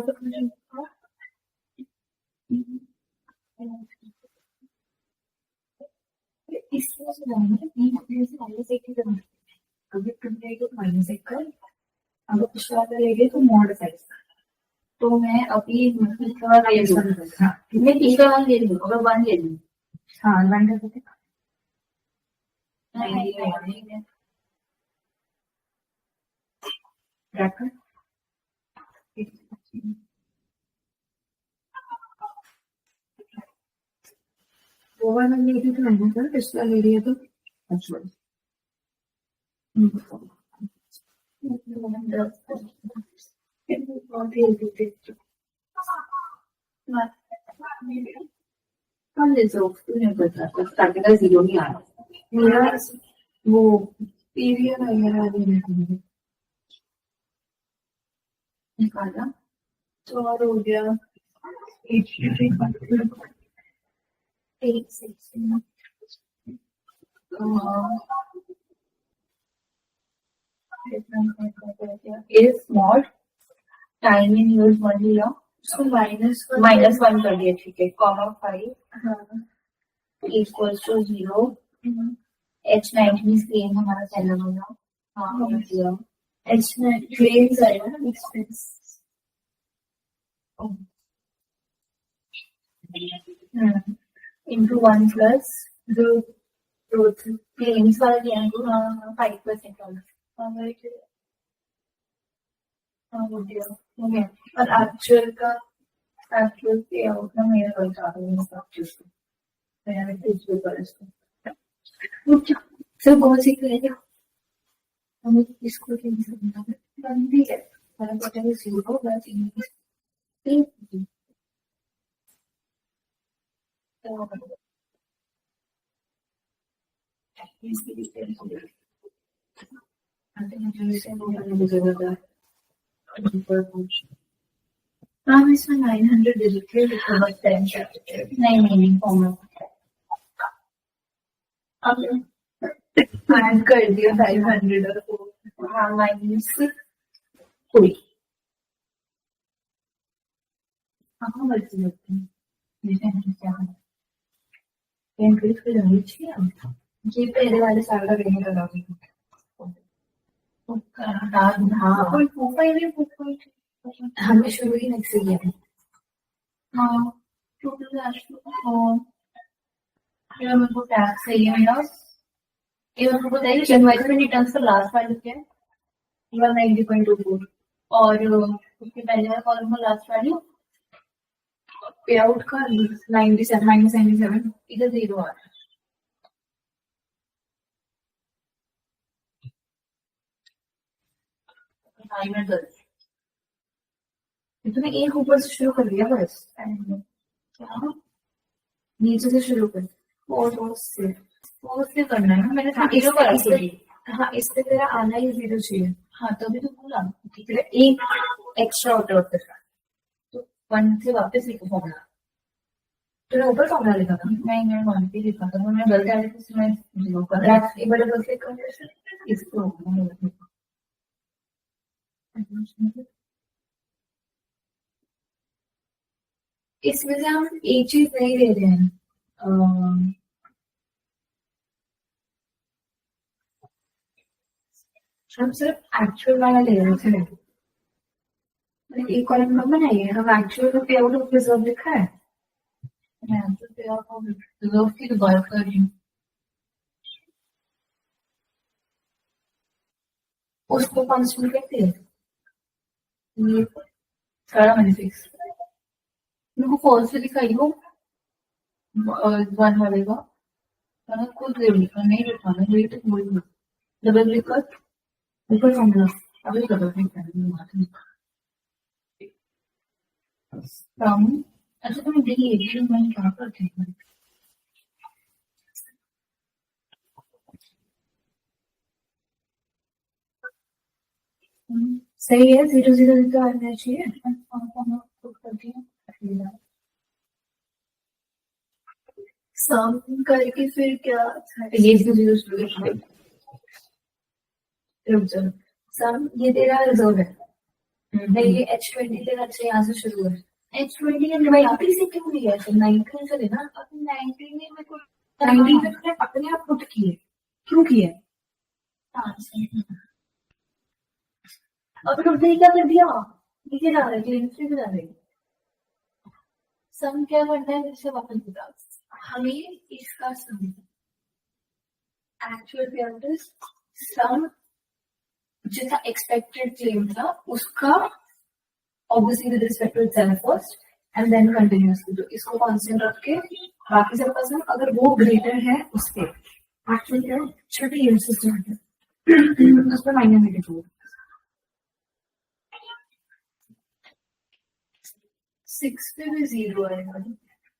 इसमें से अभी -1 कर, अगर पिछला वाला ले गए तो मॉड साइज। तो मैं अभी पिछला वाला ले लूँ, मैं पिछला वाला ले लूँ, अगर 1 ले लूँ। हाँ 1 कर देते। वो वाला ले रही तो मैंने सर पिछला ले रही है तो अच्छा। स्टार्टिंग का 0 नहीं आ रहा मेरा। वो पीरियड वगैरह निकाला तो और हो गया 8 is mod time in use 1 लिया, उसको -1 कर दिया, ठीक है, (5) equals to 0। H19 स्क्रीन हमारा चैनल होगा। हाँ दिया H9 क्लेम्स आएगा ना expense into 1 plus the claims वाला दिया है 5% वाला। और एक्चुअल पे आउट ना मेरा कोई चाहता सब चीज मैंने कुछ कर इसको सब कौन सी करेगा हमें इसको बंदी है मैंने पता है 0 हाँ इसमें 900 डिजिट नहीं फॉर्म अब ऐड कर दिया 500 और हाँ माइनस कोई कहाँ बच्चे लगते हैं क्या इंक्रीज कर जानी चाहिए ये पहले वाले साल का रहने लगा हमने शुरू ही नहीं से किया हाँ टोटल मेरे को टैक्स है ये मेरा ये मेरे को बताइए इन्वेस्टमेंट रिटर्न्स का लास्ट वैल्यू क्या है 190.24 और उसके पहले वाला कॉलम का लास्ट वैल्यू पे आउट का -97 इधर 0 आ रहा है। तूने एक ऊपर से शुरू कर दिया बस। क्या नीचे से शुरू कर, फोर से करना है ना, मैंने जीरो करा थोड़ी। हाँ, इस पे तेरा आना ही जीरो चाहिए। हाँ, तभी तो बोला तेरा एक एक्स्ट्रा होता तेरा, तो 1 से वापस लिखो फॉर्मूला। तूने ऊपर फॉर्मूला लिखा था? नहीं, मैं 1 पे लिखा था, मैं गलती आ रही थी, मैं जीरो कर रहा था। एक बार गलती कर इसको इसमें से हम एक चीज नहीं ले रहे हैं, हम सिर्फ एक्चुअल वाला ले रहे थे। एक कॉलम में बनाइए, हम एक्चुअल में पे आउट ऑफ रिजर्व लिखा है। मैं तो पे आउट ऑफ रिजर्व की बात कर रही हूँ। उसको कांस्टेंट कहते हैं। ये सारा मैंने फिक्स, मेरे को फॉल्स से दिखाई हो 1 वालेगा, मैंने खुद ले लिखा, नहीं लिखा मैं, तो बोल डबल क्लिक कर ऊपर फॉर्मूला, अभी डबल क्लिक करनी है। अच्छा तुम देखिए मैं क्या करती हूँ। सही है, 0 0 तो आना चाहिए। सम करके फिर क्या ये 0 0 सम, ये तेरा रिजर्व है। नहीं, ये H20 तेरा अच्छा यहाँ से शुरू है। H20 90 से क्यों लिया है? 19 से लेना। 19 में मेरे को 19 में तुमने अपने आप पुट किए, क्यों किए? अब तुमने क्या कर दिया, नीचे जा रहे थे, नीचे जा रहे। सम क्या करना है, जैसे वापस बता, हमें इसका सम एक्चुअल पे सम जितना एक्सपेक्टेड क्लेम था उसका obviously with respect to itself first and then continuously, तो इसको कांस्टेंट रख के बाकी सबका सम अगर वो ग्रेटर है उसके एक्चुअल क्या छोटे यूनिट सिस्टम है उस पर माइनस नेगेटिव 6 पे भी 0 आएगा।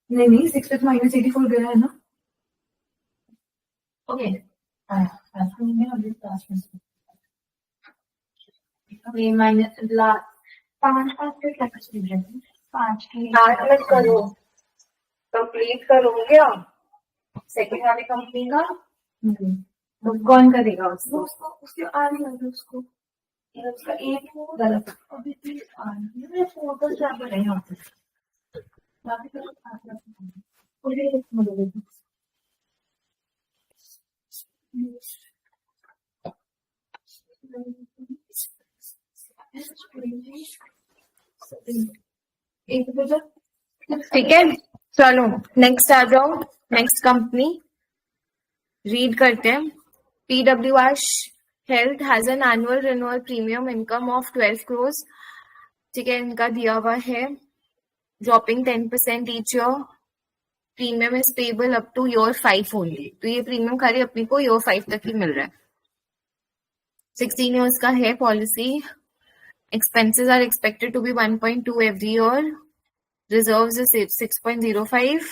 नहीं 6 पे तो -84 गया है ना। ओके अभी माइनस ला 5 पे क्या कुछ नहीं है। 5 की 8 मत करो, कंप्लीट करोगे आप सेकंड वाली कंपनी का, तो कौन करेगा उसको? उसके आ रही है उसको, उसका एक गलत अभी भी आ रही है, फोटो क्या बने यहाँ पे बाकी तो एक बजे ठीक है, चलो नेक्स्ट आ जाओ। नेक्स्ट कंपनी रीड करते हैं। PWR Health has an annual renewal premium income of 12 crores। ठीक है, इनका दिया हुआ है dropping 10% each year। Premium is payable up two year 5 only. तो ये प्रीमियम खाली अपने को ईयर 5 तक ही मिल रहा है। 16 years का है policy. Expenses are expected to be 1.2 every year. Reserves is 6.05,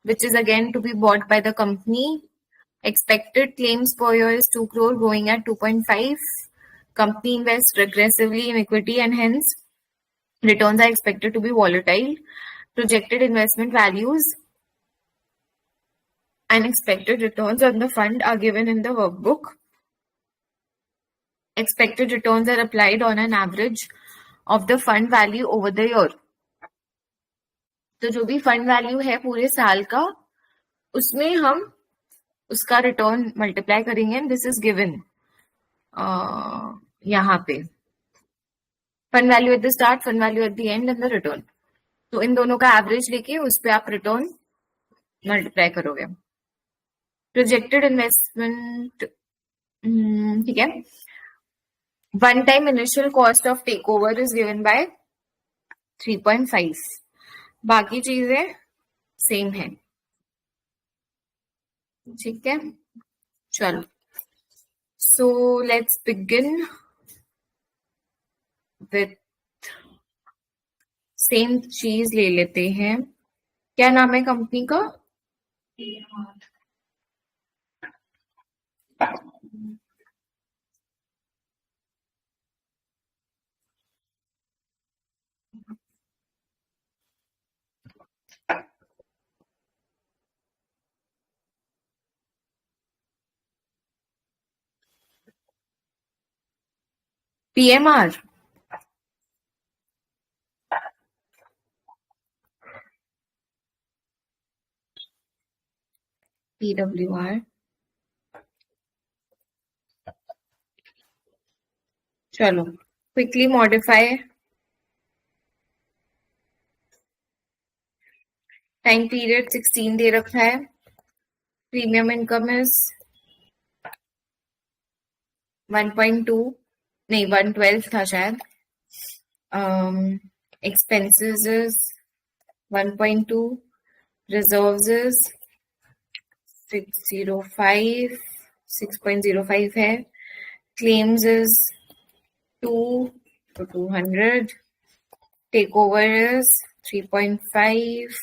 which is again to be bought by the company. Expected claims per year is 2 crore, going at 2.5. Company invests aggressively in equity and hence returns are expected to be volatile. Projected investment values and expected returns on the fund are given in the workbook. Expected returns are applied on an average of the fund value over the year. तो जो भी फंड वैल्यू है पूरे साल का, उसमें हम उसका रिटर्न मल्टीप्लाई करेंगे एंड दिस इज गिवन यहाँ पे fund value at the start, fund value at the end and the return. तो इन दोनों का एवरेज लेके उस पर आप रिटर्न मल्टीप्लाई करोगे। प्रोजेक्टेड इन्वेस्टमेंट, ठीक है, one time initial cost of take over is given by 3.5। बाकी चीजें सेम है। ठीक है, चलो so let's begin with same चीज ले लेते हैं। क्या नाम है कंपनी का? PMR। PWR। चलो क्विकली मॉडिफाई। टाइम पीरियड 16 दे रखा है। प्रीमियम इनकम इज 1.2, नहीं 112 था शायद। Expenses is 1.2, reserves is 605, 6.05 है। Claims is 2 to 200, takeover is 3.5।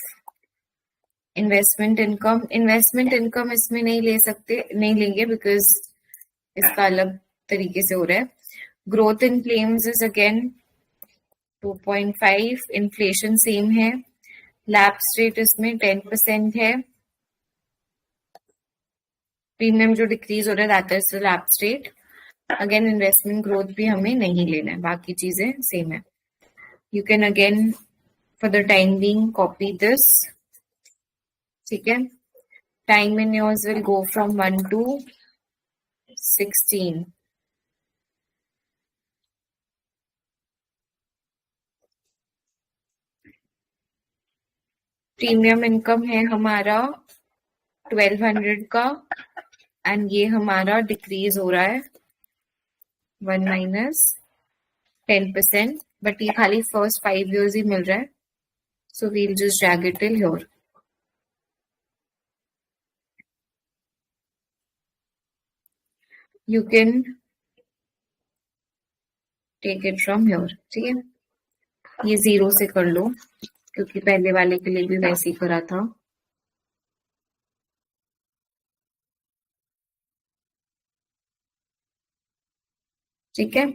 Investment income इसमें नहीं ले सकते, नहीं लेंगे बिकॉज इसका अलग तरीके से हो रहा है। Growth in claims is again 2.5, inflation same है। लैप्स रेट इसमें 10% है। प्रीमियम जो डिक्रीज हो रहा है that is the lapse rate. Again investment growth भी हमें नहीं लेना है, बाकी चीजें सेम है। You can again for the time being copy this, ठीक है। Time in yours will go from 1 to 16। Premium income है हमारा 1200 का, एंड ये हमारा डिक्रीज हो रहा है 1 minus 10%, बट ये खाली फर्स्ट 5 years ही मिल रहा है, so we'll just drag it till here. You can take it from here, ठीक है। ये 0 से कर लो क्योंकि पहले वाले के लिए भी वैसे ही करा था। ठीक है,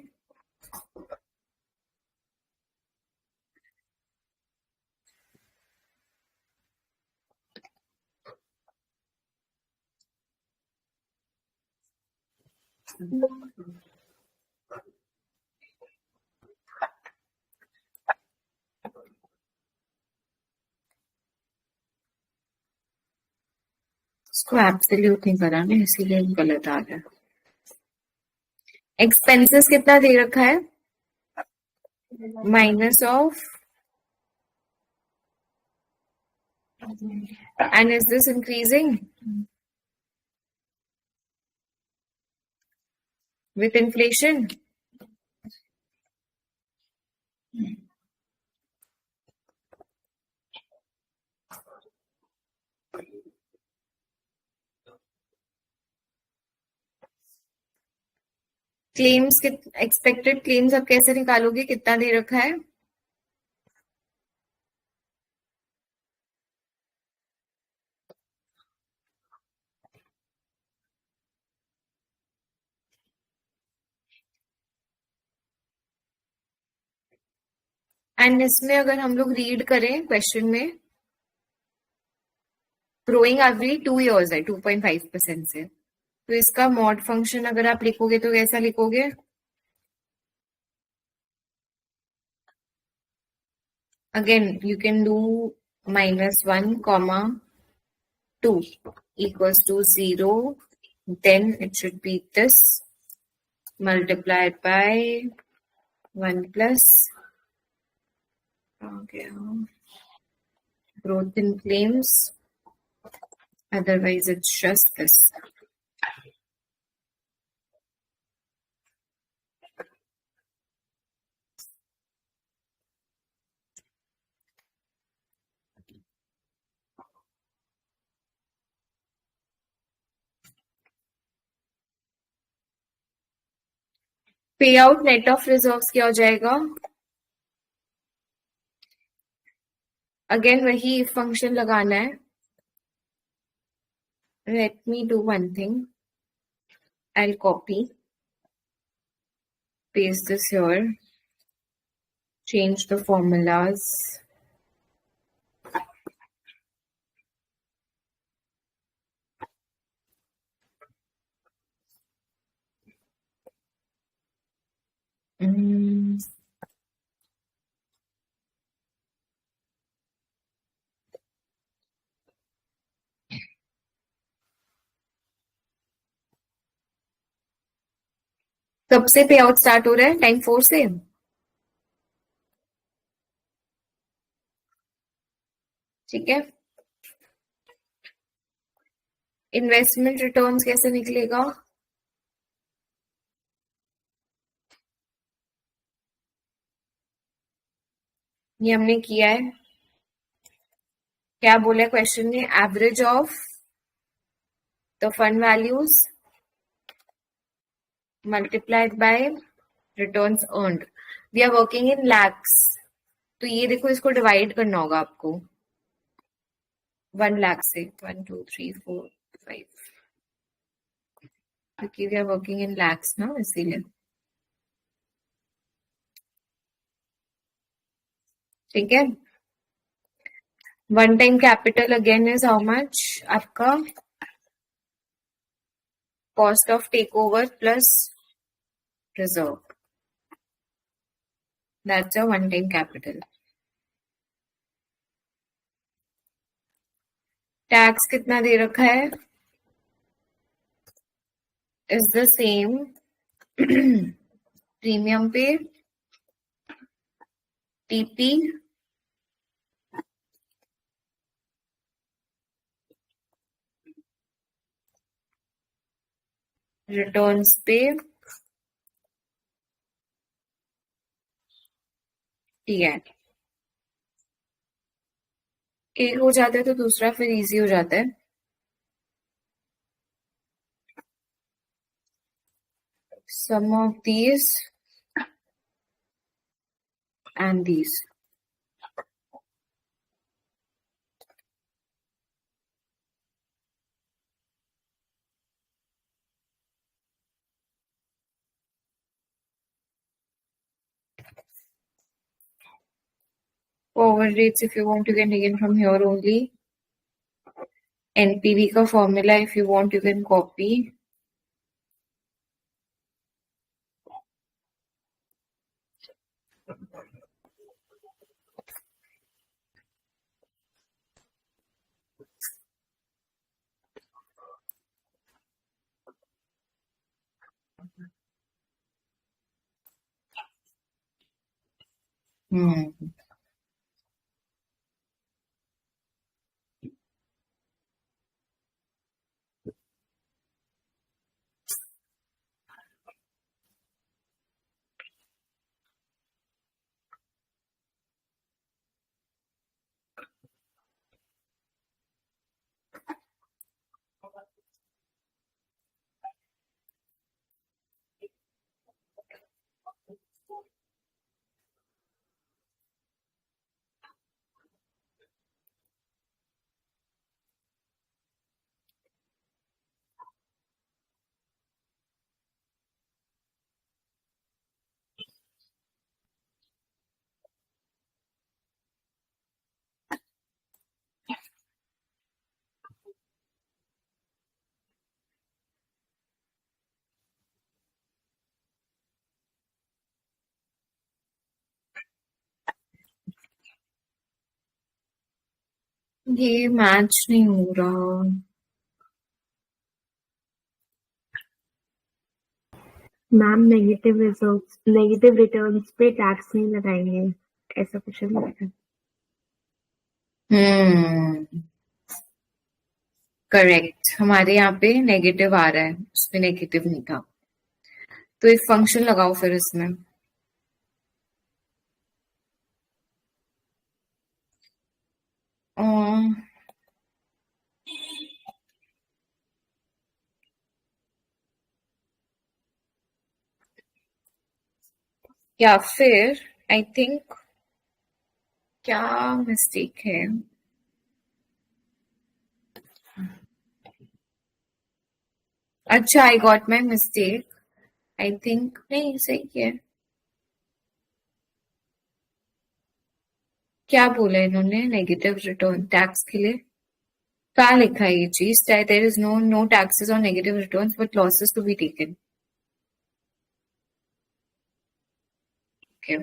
इसको एब्सोल्यूट नहीं करा ना, इसीलिए गलत आ गया। एक्सपेंसेस कितना दे रखा है? Minus of, and is this increasing with inflation? Claims, expected claims अब कैसे निकालोगे? कितना दे रखा है? एंड इसमें अगर हम लोग रीड करें क्वेश्चन में, ग्रोइंग एवरी 2 years है 2.5% से, तो इसका मॉड फंक्शन अगर आप लिखोगे तो कैसा लिखोगे? Again you can do -1, 2 equals to 0, then it should be this multiplied by 1 plus growth in claims, otherwise it's just this. पे आउट नेट ऑफ रिजर्व्स क्या हो जाएगा? अगेन वही फंक्शन लगाना है. Let me do one thing. I'll copy, paste this here, change the formulas. Mm. कब से पे आउट स्टार्ट हो रहा है? टाइम 4 से. ठीक है. इन्वेस्टमेंट रिटर्न्स कैसे निकलेगा? ये हमने किया है. क्या बोला क्वेश्चन ने? Average of the fund values multiplied by returns earned. We are working in lakhs, तो ये देखो इसको डिवाइड करना होगा आपको 1 लाख से. 1 2 3 4 5, क्योंकि we are working in lakhs ना, इसीलिए. ठीक है. One time capital again is how much? आपका cost of take over plus reserve. That's a one time capital. Tax कितना दे रखा है? Is the same. प्रीमियम पे टीपी रिटर्न्स पे टीएन. एक हो जाता है तो दूसरा फिर इजी हो जाता है. Sum of these and these. Forward rates, if you want, you can take it from here only. NPV का formula, if you want, you can copy. Hmm. ये मैच नहीं हो रहा. मैम नेगेटिव रिटर्न्स पे टैक्स नहीं लगाएंगे, ऐसा कुछ नहीं. करेक्ट. हमारे यहाँ पे नेगेटिव आ रहा है, उसमें नेगेटिव नहीं था. तो एक फंक्शन लगाओ फिर इसमें. या फिर आई थिंक क्या मिस्टेक है? अच्छा, I got my mistake. I think नहीं, सही है। क्या बोला इन्होंने नेगेटिव रिटर्न टैक्स के लिए? कहाँ लिखा है ये चीज? There is no taxes on negative returns but losses to be taken. Okay,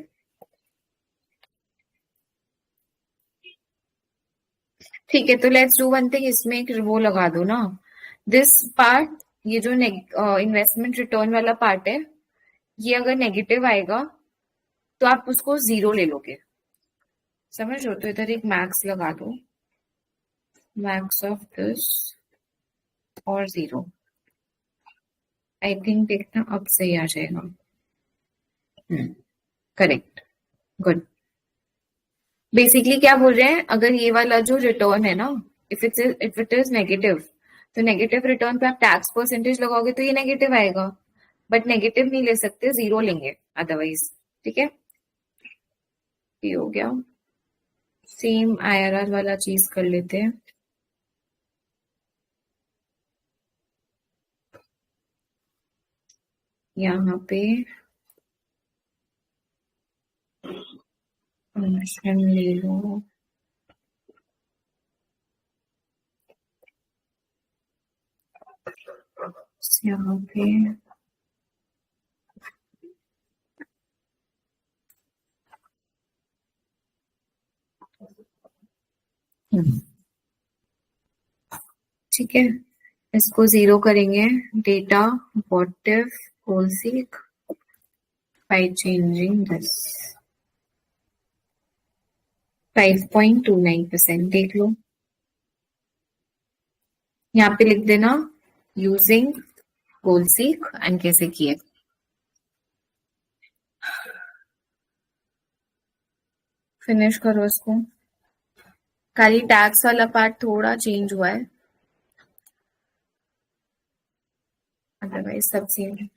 ठीक है, तो लेट्स डू वन थिंग, इसमें एक वो लगा दो ना, दिस पार्ट, ये जो इन्वेस्टमेंट रिटर्न वाला पार्ट है, ये अगर नेगेटिव आएगा तो आप उसको जीरो ले लोगे, समझ रहे हो? तो इधर एक मैक्स लगा दो, मैक्स ऑफ दिस और जीरो। आई थिंक देखना अब सही आ जाएगा। Correct, good. बेसिकली क्या बोल रहे हैं, अगर ये वाला जो रिटर्न है ना, इफ इट इज नेगेटिव, तो नेगेटिव रिटर्न पे आप टैक्स परसेंटेज लगाओगे तो ये नेगेटिव आएगा, बट नेगेटिव नहीं ले सकते, जीरो लेंगे अदरवाइज। ठीक है, ये हो गया। सेम आईआरआर वाला चीज कर लेते हैं। यहाँ पे फंक्शन ले लो, यहाँ पे ठीक है, इसको जीरो करेंगे। Data what if goal seek by changing this 5.29%, देख लो। यहाँ पे लिख देना यूजिंग गोल सीक एंड कैसे किए। फिनिश करो इसको। खाली टैक्स वाला पार्ट थोड़ा चेंज हुआ है, अदरवाइज सब सेम है।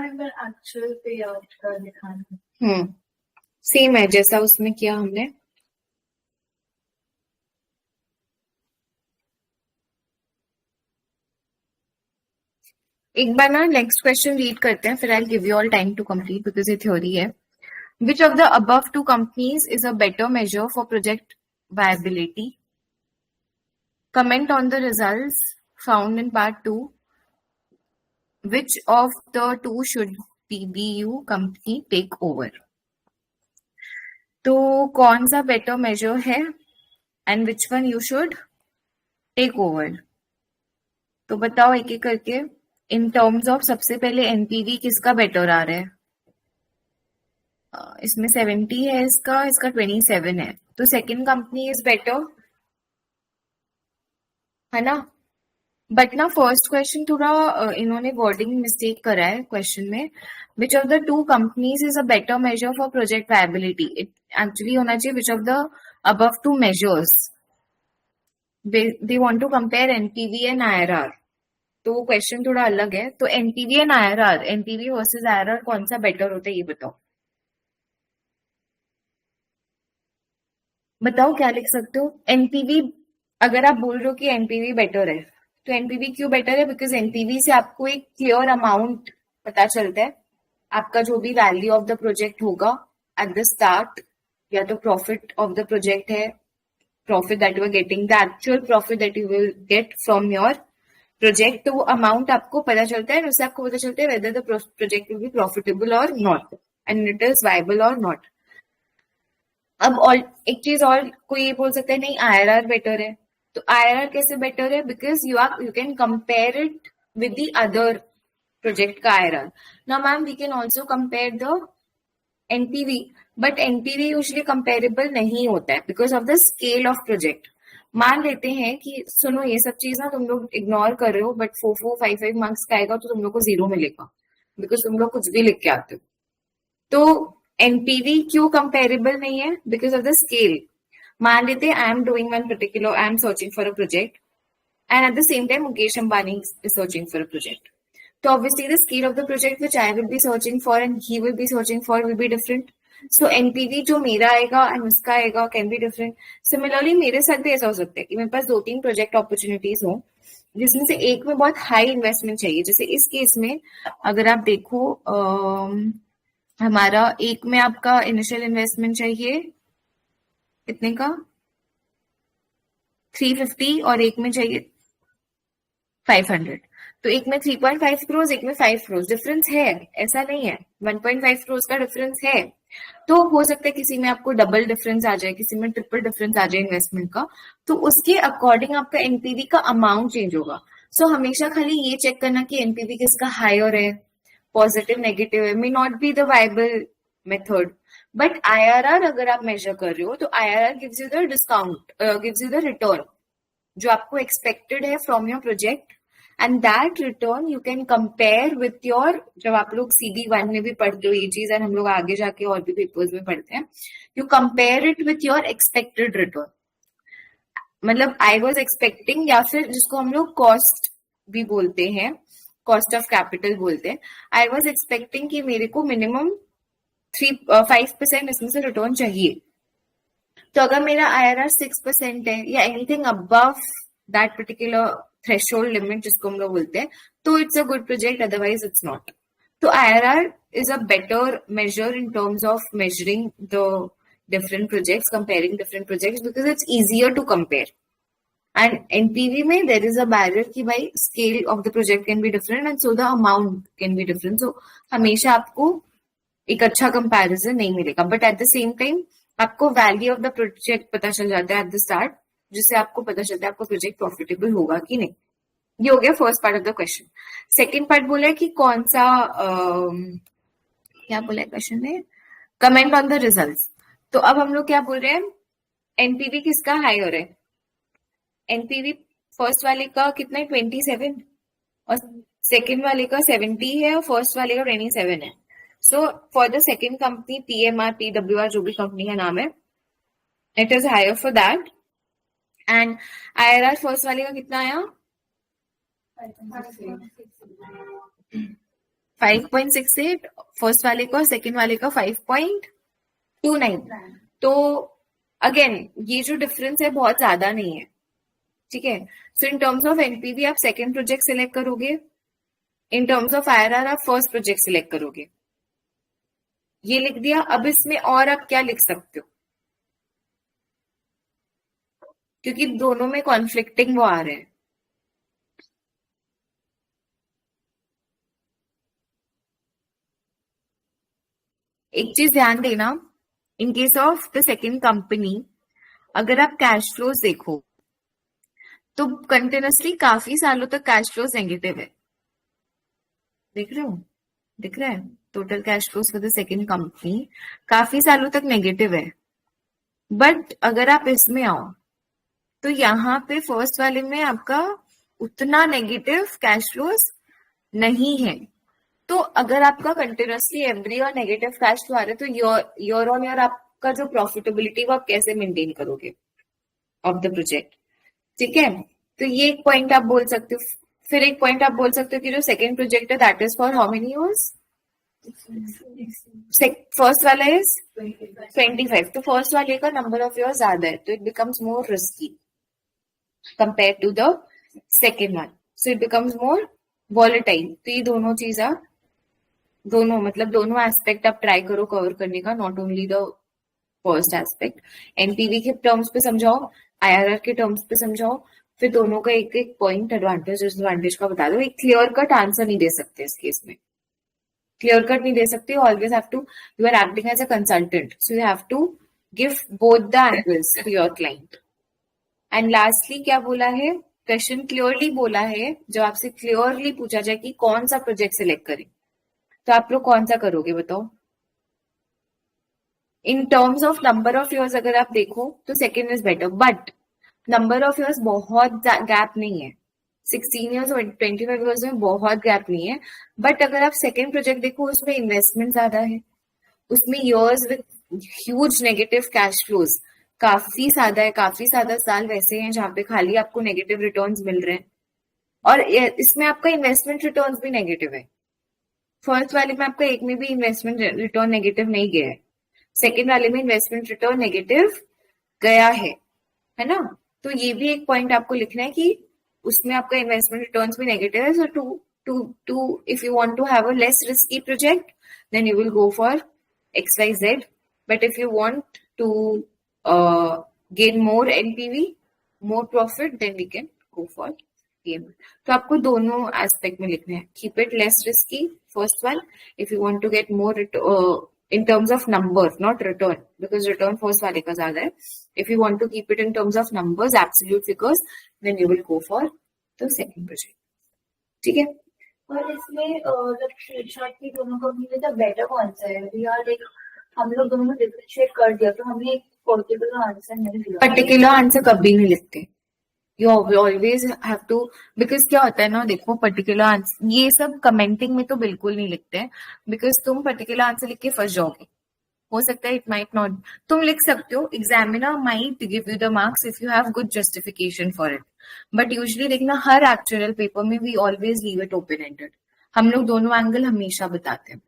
एक्चुअल पे आउट का दिखाना सेम है जैसा उसमें किया हमने। एक बार ना नेक्स्ट क्वेश्चन रीड करते हैं, फिर I give you all time to complete because ये थ्योरी है। Which of the above two companies is a better measure for project viability? Comment on the results found in part 2. Which of the two should PBU company take over? तो कौन सा better measure है and which one you should take over? तो बताओ एक एक करके। In terms of सबसे पहले NPV किसका better आ रहा है? इसमें 70 है, इसका 27 है, तो सेकंड कंपनी इज बेटर, है ना। बट ना फर्स्ट क्वेश्चन थोड़ा इन्होंने वर्डिंग मिस्टेक करा है क्वेश्चन में। Which of the two companies is a better measure for project viability, it actually होना चाहिए which of the above two measures. They want to compare NPV and IRR, तो वो क्वेश्चन थोड़ा अलग है। तो NPV and IRR, NPV versus IRR कौन सा बेटर होता है ये बताओ। बताओ क्या लिख सकते हो। एनपीवी, अगर आप बोल रहे हो कि एनपीवी बेटर है, तो एनपीवी क्यों बेटर है? बिकॉज एनपीवी से आपको एक क्लियर अमाउंट पता चलता है, आपका जो भी वैल्यू ऑफ द प्रोजेक्ट होगा एट द स्टार्ट, या तो प्रॉफिट ऑफ द प्रोजेक्ट है, profit that you are getting, the actual profit that you will get from your project, तो वो अमाउंट आपको पता चलता है, उससे आपको पता चलता है whether the project will be profitable और not and it is viable और नॉट। अब एक चीज और कोई ये बोल सकता है नहीं आईआरआर बेटर है, तो आईआरआर कैसे बेटर है? Because you can compare it with the other project का IRR. Now ma'am we can also compare the NPV, but NPV usually comparable नहीं होता है because of the scale of project. मान लेते हैं कि सुनो ये सब चीज ना तुम लोग इग्नोर कर रहे हो, बट 4 5 मार्क्स का आएगा तो तुम लोग को 0 मिलेगा बिकॉज तुम लोग कुछ भी लिख के आते हो। तो एनपीवी क्यों कंपेरेबल नहीं है? Because of the scale. मान लेते हैं I am doing one particular, I am searching for a project and at the same time Mukesh Ambani is searching for a project, तो obviously the scale of the project which I will be searching for and he will be searching for will be different. So NPV जो मेरा आएगा एंड उसका आएगा कैन बी डिफरेंट। सिमिलरली मेरे साथ भी ऐसा हो सकता है कि मेरे पास 2-3 प्रोजेक्ट अपॉर्चुनिटीज हो जिसमें से एक में बहुत हाई इन्वेस्टमेंट चाहिए। जैसे इस केस में अगर आप देखो हमारा एक में आपका इनिशियल इन्वेस्टमेंट चाहिए कितने का, 350, और एक में चाहिए 500। तो एक में 3.5 करोड़, एक में 5 करोड़, डिफरेंस है, ऐसा नहीं है, 1.5 करोड़ का डिफरेंस है। तो हो सकता है किसी में आपको डबल डिफरेंस आ जाए, किसी में ट्रिपल डिफरेंस आ जाए इन्वेस्टमेंट का, तो उसके अकॉर्डिंग आपका एनपीवी का अमाउंट चेंज होगा। सो हमेशा खाली ये चेक करना कि एनपीवी किसका हायर है, पॉजिटिव नेगेटिव है, may not be the viable method. But IRR अगर आप मेजर कर रहे हो तो IRR gives you the discount, gives you the return जो आपको एक्सपेक्टेड है from your project, and that return you can compare with your, जब आप लोग CB1 में भी पढ़ते हो ये चीज एंड हम लोग आगे जाके और भी पेपर्स में पढ़ते हैं, you compare it with your expected return. मतलब आई वॉज एक्सपेक्टिंग, या फिर जिसको हम लोग कॉस्ट भी बोलते हैं, कॉस्ट ऑफ कैपिटल बोलते हैं, आई वॉज एक्सपेक्टिंग कि मेरे को मिनिमम 5% इसमें से रिटर्न चाहिए। तो अगर मेरा आईआरआर 6% है या anything above that particular threshold limit जिसको हम लोग बोलते हैं, तो it's a good project, otherwise it's not. तो IRR is a better measure in terms of measuring the different projects, comparing different projects, because it's easier to compare. And NPV में there is a barrier कि भाई scale of the project can be different and so the amount can be different. So हमेशा आपको एक अच्छा comparison नहीं मिलेगा, but at the same time आपको value of the project पता चल जाता है at the start, जिससे आपको पता चलता है आपका प्रोजेक्ट प्रॉफिटेबल होगा कि नहीं। ये हो गया first part of the question. Second part बोला है कि कौन सा क्या बोला है क्वेश्चन में, कमेंट ऑन द रिजल्ट्स। तो अब हम लोग क्या बोल रहे हैं, एनपीवी किसका हायर है? एनपीवी फर्स्ट वाले का कितना है, 27, और सेकंड वाले का 70 है, और फर्स्ट वाले का 27 है। So for the second company PMR PWR जो भी कंपनी का नाम है, it is higher for that. And IRR first वाले का कितना आया, 5.68 फर्स्ट वाले का और सेकेंड वाले का 5.29। तो अगेन ये जो डिफरेंस है बहुत ज्यादा नहीं है, ठीक है। सो इन टर्म्स ऑफ एनपीवी आप सेकेंड प्रोजेक्ट सिलेक्ट करोगे, इन टर्म्स ऑफ आईआरआर आप फर्स्ट प्रोजेक्ट सिलेक्ट करोगे। ये लिख दिया। अब इसमें और आप क्या लिख सकते हो, क्योंकि दोनों में कॉन्फ्लिक्टिंग वो आ रहे हैं। एक चीज ध्यान देना, in case of the second company अगर आप कैश फ्लोज देखो तो कंटिन्यूसली काफी सालों तक कैश फ्लोज नेगेटिव है। देख रहे हो, दिख रहा है total cash flows for the second company काफी सालों तक नेगेटिव है। बट अगर आप इसमें आओ तो यहाँ पे फर्स्ट वाले में आपका उतना नेगेटिव कैश फ्लोज नहीं है। तो अगर आपका कंटिन्यूसली एवरी और नेगेटिव कैश फ्लो आ रहा है तो ईयर ऑन ईयर आपका जो प्रॉफिटेबिलिटी वो आप कैसे मेंटेन करोगे ऑफ द प्रोजेक्ट, ठीक है। तो ये एक पॉइंट आप बोल सकते हो। फिर एक पॉइंट आप बोल सकते हो कि जो सेकेंड प्रोजेक्ट है that is for how many years, first वाला इज 25। तो फर्स्ट वाले का नंबर ऑफ ईयर्स ज्यादा है तो it becomes more risky compare to the second one, so it becomes more volatile. तो ये दोनों चीजें, दोनों मतलब दोनों एस्पेक्ट आप ट्राई करो कवर करने का, not only the first aspect. NPV के टर्म्स पे समझाओ, आईआरआर के टर्म्स पे समझाओ, फिर दोनों का एक एक पॉइंट एडवांटेज डिसएडवांटेज का बता दो। एक क्लियर कट आंसर नहीं दे सकते इस केस में, क्लियर कट नहीं दे सकते। Always have to, you are acting as a consultant, so you have to give both the angles to your client. And lastly क्या बोला है, क्वेश्चन क्लियरली बोला है, जब आपसे क्लियरली पूछा जाए कि कौन सा प्रोजेक्ट सिलेक्ट करें तो आप लोग कौन सा करोगे बताओ। इन terms of number of years अगर आप देखो तो second is better, but number of years बहुत गैप नहीं है, 16 ईयर्स और 25 ईयर्स में बहुत गैप नहीं है। बट अगर आप सेकेंड प्रोजेक्ट देखो उसमें इन्वेस्टमेंट ज्यादा है, उसमें years with huge negative cash flows काफी ज्यादा है, काफी ज्यादा साल वैसे हैं जहां पे खाली आपको नेगेटिव रिटर्न्स मिल रहे हैं और इसमें आपका इन्वेस्टमेंट रिटर्न्स भी नेगेटिव है। फर्स्ट वाले में आपका एक में भी इन्वेस्टमेंट रिटर्न नेगेटिव नहीं गया है, सेकेंड वाले में इन्वेस्टमेंट रिटर्न नेगेटिव गया है ना। तो ये भी एक पॉइंट आपको लिखना है कि उसमें आपका इन्वेस्टमेंट रिटर्न्स भी नेगेटिव है। So to if you want to have a less risky project then you will go for XYZ, but if you want to gain more NPV, more profit, then we can go for game. तो आपको दोनों एस्पेक्ट में लिखना है, keep it less risky first one if you want to get more in terms of numbers, not return, because return first वाले का ज्यादा है। If you want to keep it in terms of numbers, absolute figures, then you will go for the second project, ठीक है। और इसमें जब स्क्रीनशॉट की दोनों कंपनी में बेटर कौन सा है, वी आर लाइक हम लोग दोनों में डिफरेंशिएट कर दिया तो हमें एक पर्टिकुलर आंसर नहीं दिया। पर्टिकुलर आंसर कभी नहीं लिखते, you always have to, because क्या होता है ना, देखो पर्टिकुलर आंसर ये सब कमेंटिंग में तो बिल्कुल नहीं लिखते हैं, बिकॉज तुम पर्टिकुलर आंसर लिख के फंस जाओगे। हो सकता है इट माइट नॉट, तुम लिख सकते हो, examiner might give you the marks if you have good justification for it, but usually देखना हर एक्चुअल पेपर में we always leave it open ended, हम लोग दोनों एंगल हमेशा बताते हैं।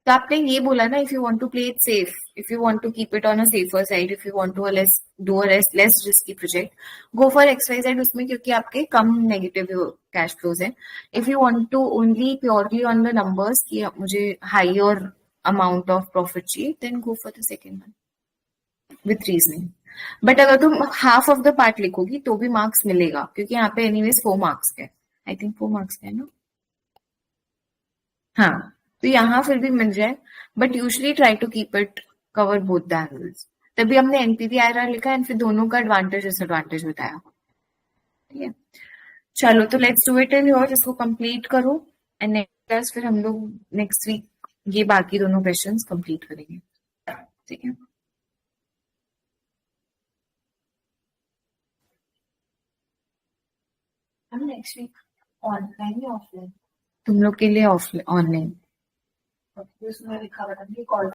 तो आपने ये बोला ना, if you want to play it safe, if you want to keep it on a safer side, if you want to do a less risky project, go for XYZ उसमें, क्योंकि आपके कम नेगेटिव कैश फ्लोज हैं। If you want to only purely on the numbers कि मुझे हायर अमाउंट ऑफ प्रॉफिट चाहिए, then go for the second one with reasoning. But अगर तुम हाफ ऑफ द पार्ट लिखोगी तो भी मार्क्स मिलेगा, क्योंकि यहाँ पे एनीवेज 4 मार्क्स के, आई थिंक 4 मार्क्स के है ना, हाँ। तो यहाँ फिर भी मिल जाए, but usually try to keep it cover both the angles. तभी हमने एनपीवी आईआरआर लिखा एंड फिर दोनों का एडवांटेज डिसएडवांटेज बताया, ठीक है। चलो तो let's do it in your, इसको कंप्लीट करो एंड नेक्स्ट क्लास फिर हम लोग नेक्स्ट वीक ये बाकी दोनों क्वेश्चंस कंप्लीट करेंगे, ठीक है। हम नेक्स्ट वीक ऑनलाइन या ऑफलाइन, तुम लोग के लिए ऑनलाइन, उसमें लिखा हुआ था कि कॉल